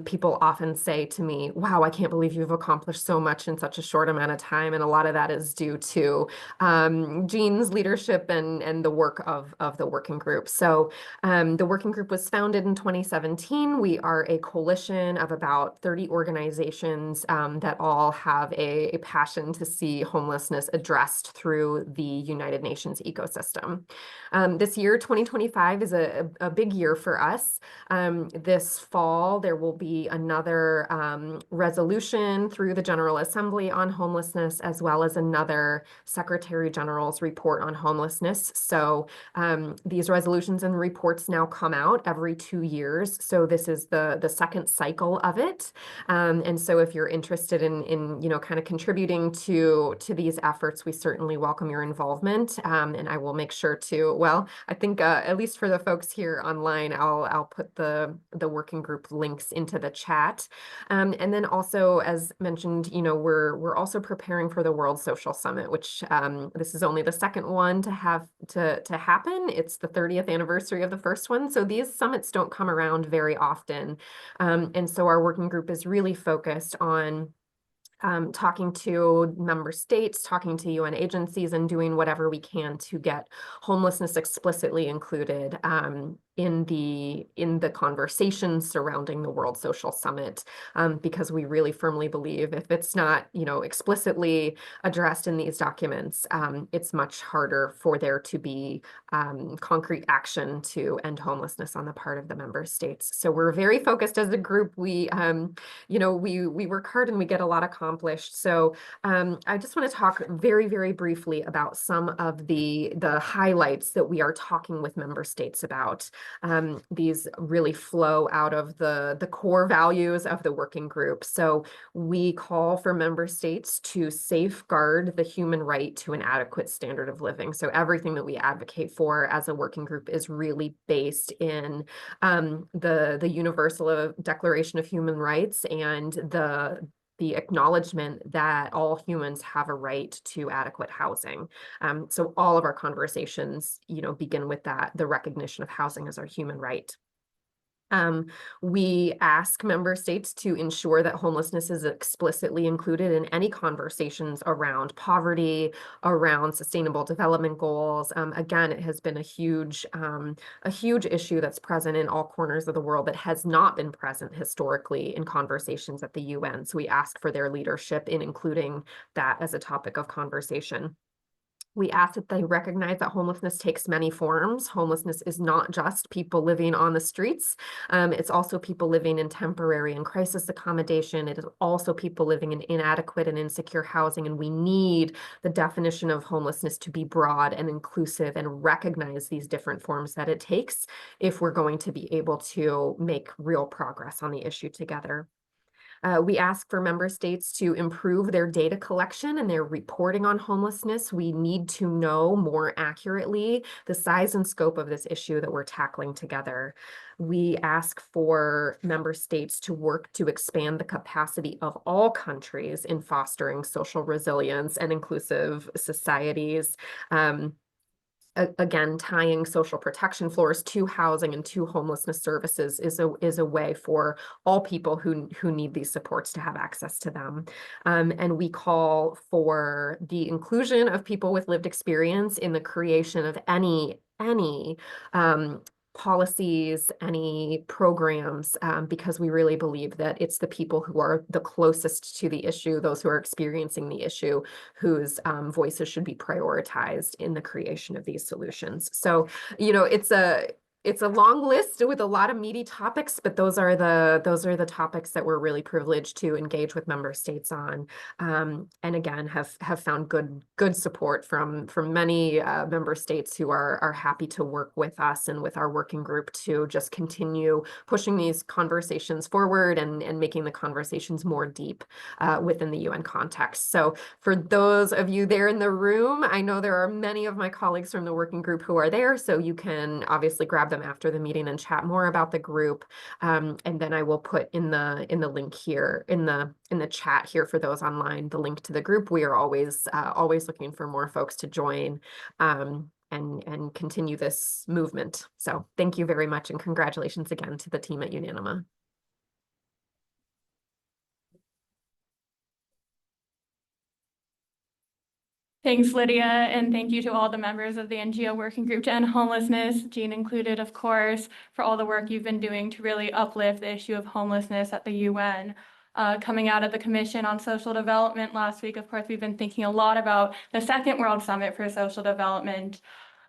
people often say to me, wow, I can't believe you've accomplished so much in such a short amount of time. And a lot of that is due to Jean's leadership and the work of the working group. So the working group was founded in 2017. We are a coalition of about 30 organizations that all have a passion to see homelessness addressed through the United Nations ecosystem. This year, 2025, is a big year for us. This fall, there will be another resolution through the General Assembly on homelessness, as well as another Secretary General's report on homelessness. So these resolutions and reports now come out every 2 years. So this is the second cycle of it. And so if you're interested in kind of contributing to these efforts, we certainly welcome your involvement. And I will make sure to, well, I think at least for the folks here online, I'll put the working group links into the chat. And then also, as mentioned, we're also preparing for the World Social Summit, which this is only the second one to have to happen. It's the 30th anniversary of the first one. So these summits don't come around very often. And so our working group is really focused on talking to member states, talking to UN agencies, and doing whatever we can to get homelessness explicitly included in the conversations surrounding the World Social Summit, because we really firmly believe if it's not, explicitly addressed in these documents, it's much harder for there to be concrete action to end homelessness on the part of the member states. So we're very focused as a group. We work hard and we get a lot accomplished. So I just want to talk very, very briefly about some of the highlights that we are talking with member states about. These really flow out of the core values of the working group. So we call for member states to safeguard the human right to an adequate standard of living. So everything that we advocate for as a working group is really based in the Universal Declaration of Human Rights and the acknowledgement that all humans have a right to adequate housing. So all of our conversations, begin with that, the recognition of housing as our human right. We ask member states to ensure that homelessness is explicitly included in any conversations around poverty, around sustainable development goals. Again, it has been a huge issue that's present in all corners of the world that has not been present historically in conversations at the UN. So we ask for their leadership in including that as a topic of conversation. We ask that they recognize that homelessness takes many forms. Homelessness is not just people living on the streets. It's also people living in temporary and crisis accommodation. It is also people living in inadequate and insecure housing. And we need the definition of homelessness to be broad and inclusive and recognize these different forms that it takes if we're going to be able to make real progress on the issue together. We ask for member states to improve their data collection and their reporting on homelessness. We need to know more accurately the size and scope of this issue that we're tackling together. We ask for member states to work to expand the capacity of all countries in fostering social resilience and inclusive societies. Again, tying social protection floors to housing and to homelessness services is a way for all people who need these supports to have access to them. And we call for the inclusion of people with lived experience in the creation of any policies, any programs, because we really believe that it's the people who are the closest to the issue, those who are experiencing the issue, whose voices should be prioritized in the creation of these solutions. So, it's a long list with a lot of meaty topics, but those are the topics that we're really privileged to engage with member states on, and again have found good support from many member states who are happy to work with us and with our working group to just continue pushing these conversations forward and making the conversations more deep within the UN context. So for those of you there in the room, I know there are many of my colleagues from the working group who are there, so you can obviously grab them after the meeting and chat more about the group. And then I will put in the link here in the chat here for those online, the link to the group. We are always looking for more folks to join and continue this movement. So thank you very much and congratulations again to the team at UNANIMA. Thanks, Lydia, and thank you to all the members of the NGO Working Group to End Homelessness, Jean included, of course, for all the work you've been doing to really uplift the issue of homelessness at the UN. Coming out of the Commission on Social Development last week, of course, we've been thinking a lot about the Second World Summit for Social Development.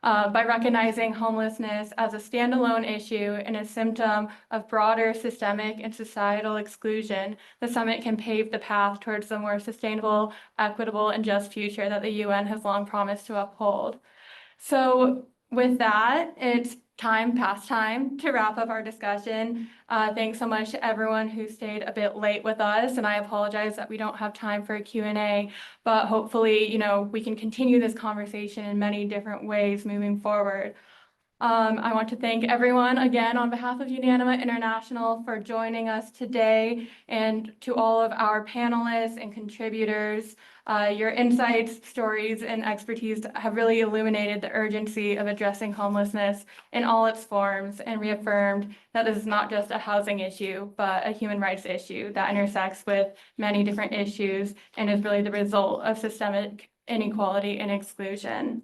By recognizing homelessness as a standalone issue and a symptom of broader systemic and societal exclusion, the summit can pave the path towards a more sustainable, equitable, and just future that the UN has long promised to uphold. So with that, it's past time to wrap up our discussion. Thanks so much to everyone who stayed a bit late with us, and I apologize that we don't have time for a Q&A, but hopefully, we can continue this conversation in many different ways moving forward. I want to thank everyone again on behalf of UNANIMA International for joining us today, and to all of our panelists and contributors. Your insights, stories, and expertise have really illuminated the urgency of addressing homelessness in all its forms and reaffirmed that this is not just a housing issue, but a human rights issue that intersects with many different issues and is really the result of systemic inequality and exclusion.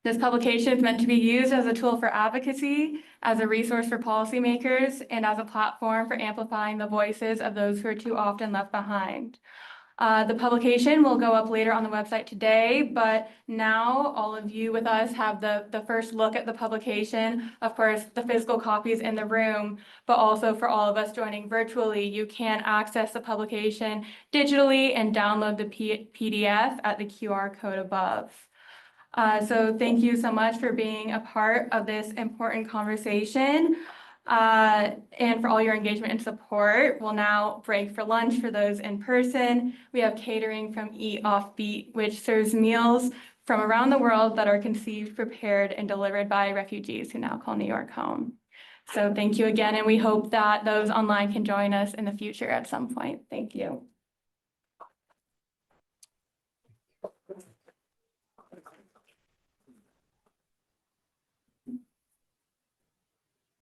This publication is meant to be used as a tool for advocacy, as a resource for policymakers, and as a platform for amplifying the voices of those who are too often left behind. The publication will go up later on the website today, but now all of you with us have the first look at the publication. Of course, the physical copies in the room, but also for all of us joining virtually, you can access the publication digitally and download the PDF at the QR code above. So thank you so much for being a part of this important conversation. And for all your engagement and support. We'll now break for lunch for those in person. We have catering from Eat Offbeat, which serves meals from around the world that are conceived, prepared, and delivered by refugees who now call New York home. So thank you again, and we hope that those online can join us in the future at some point. Thank you.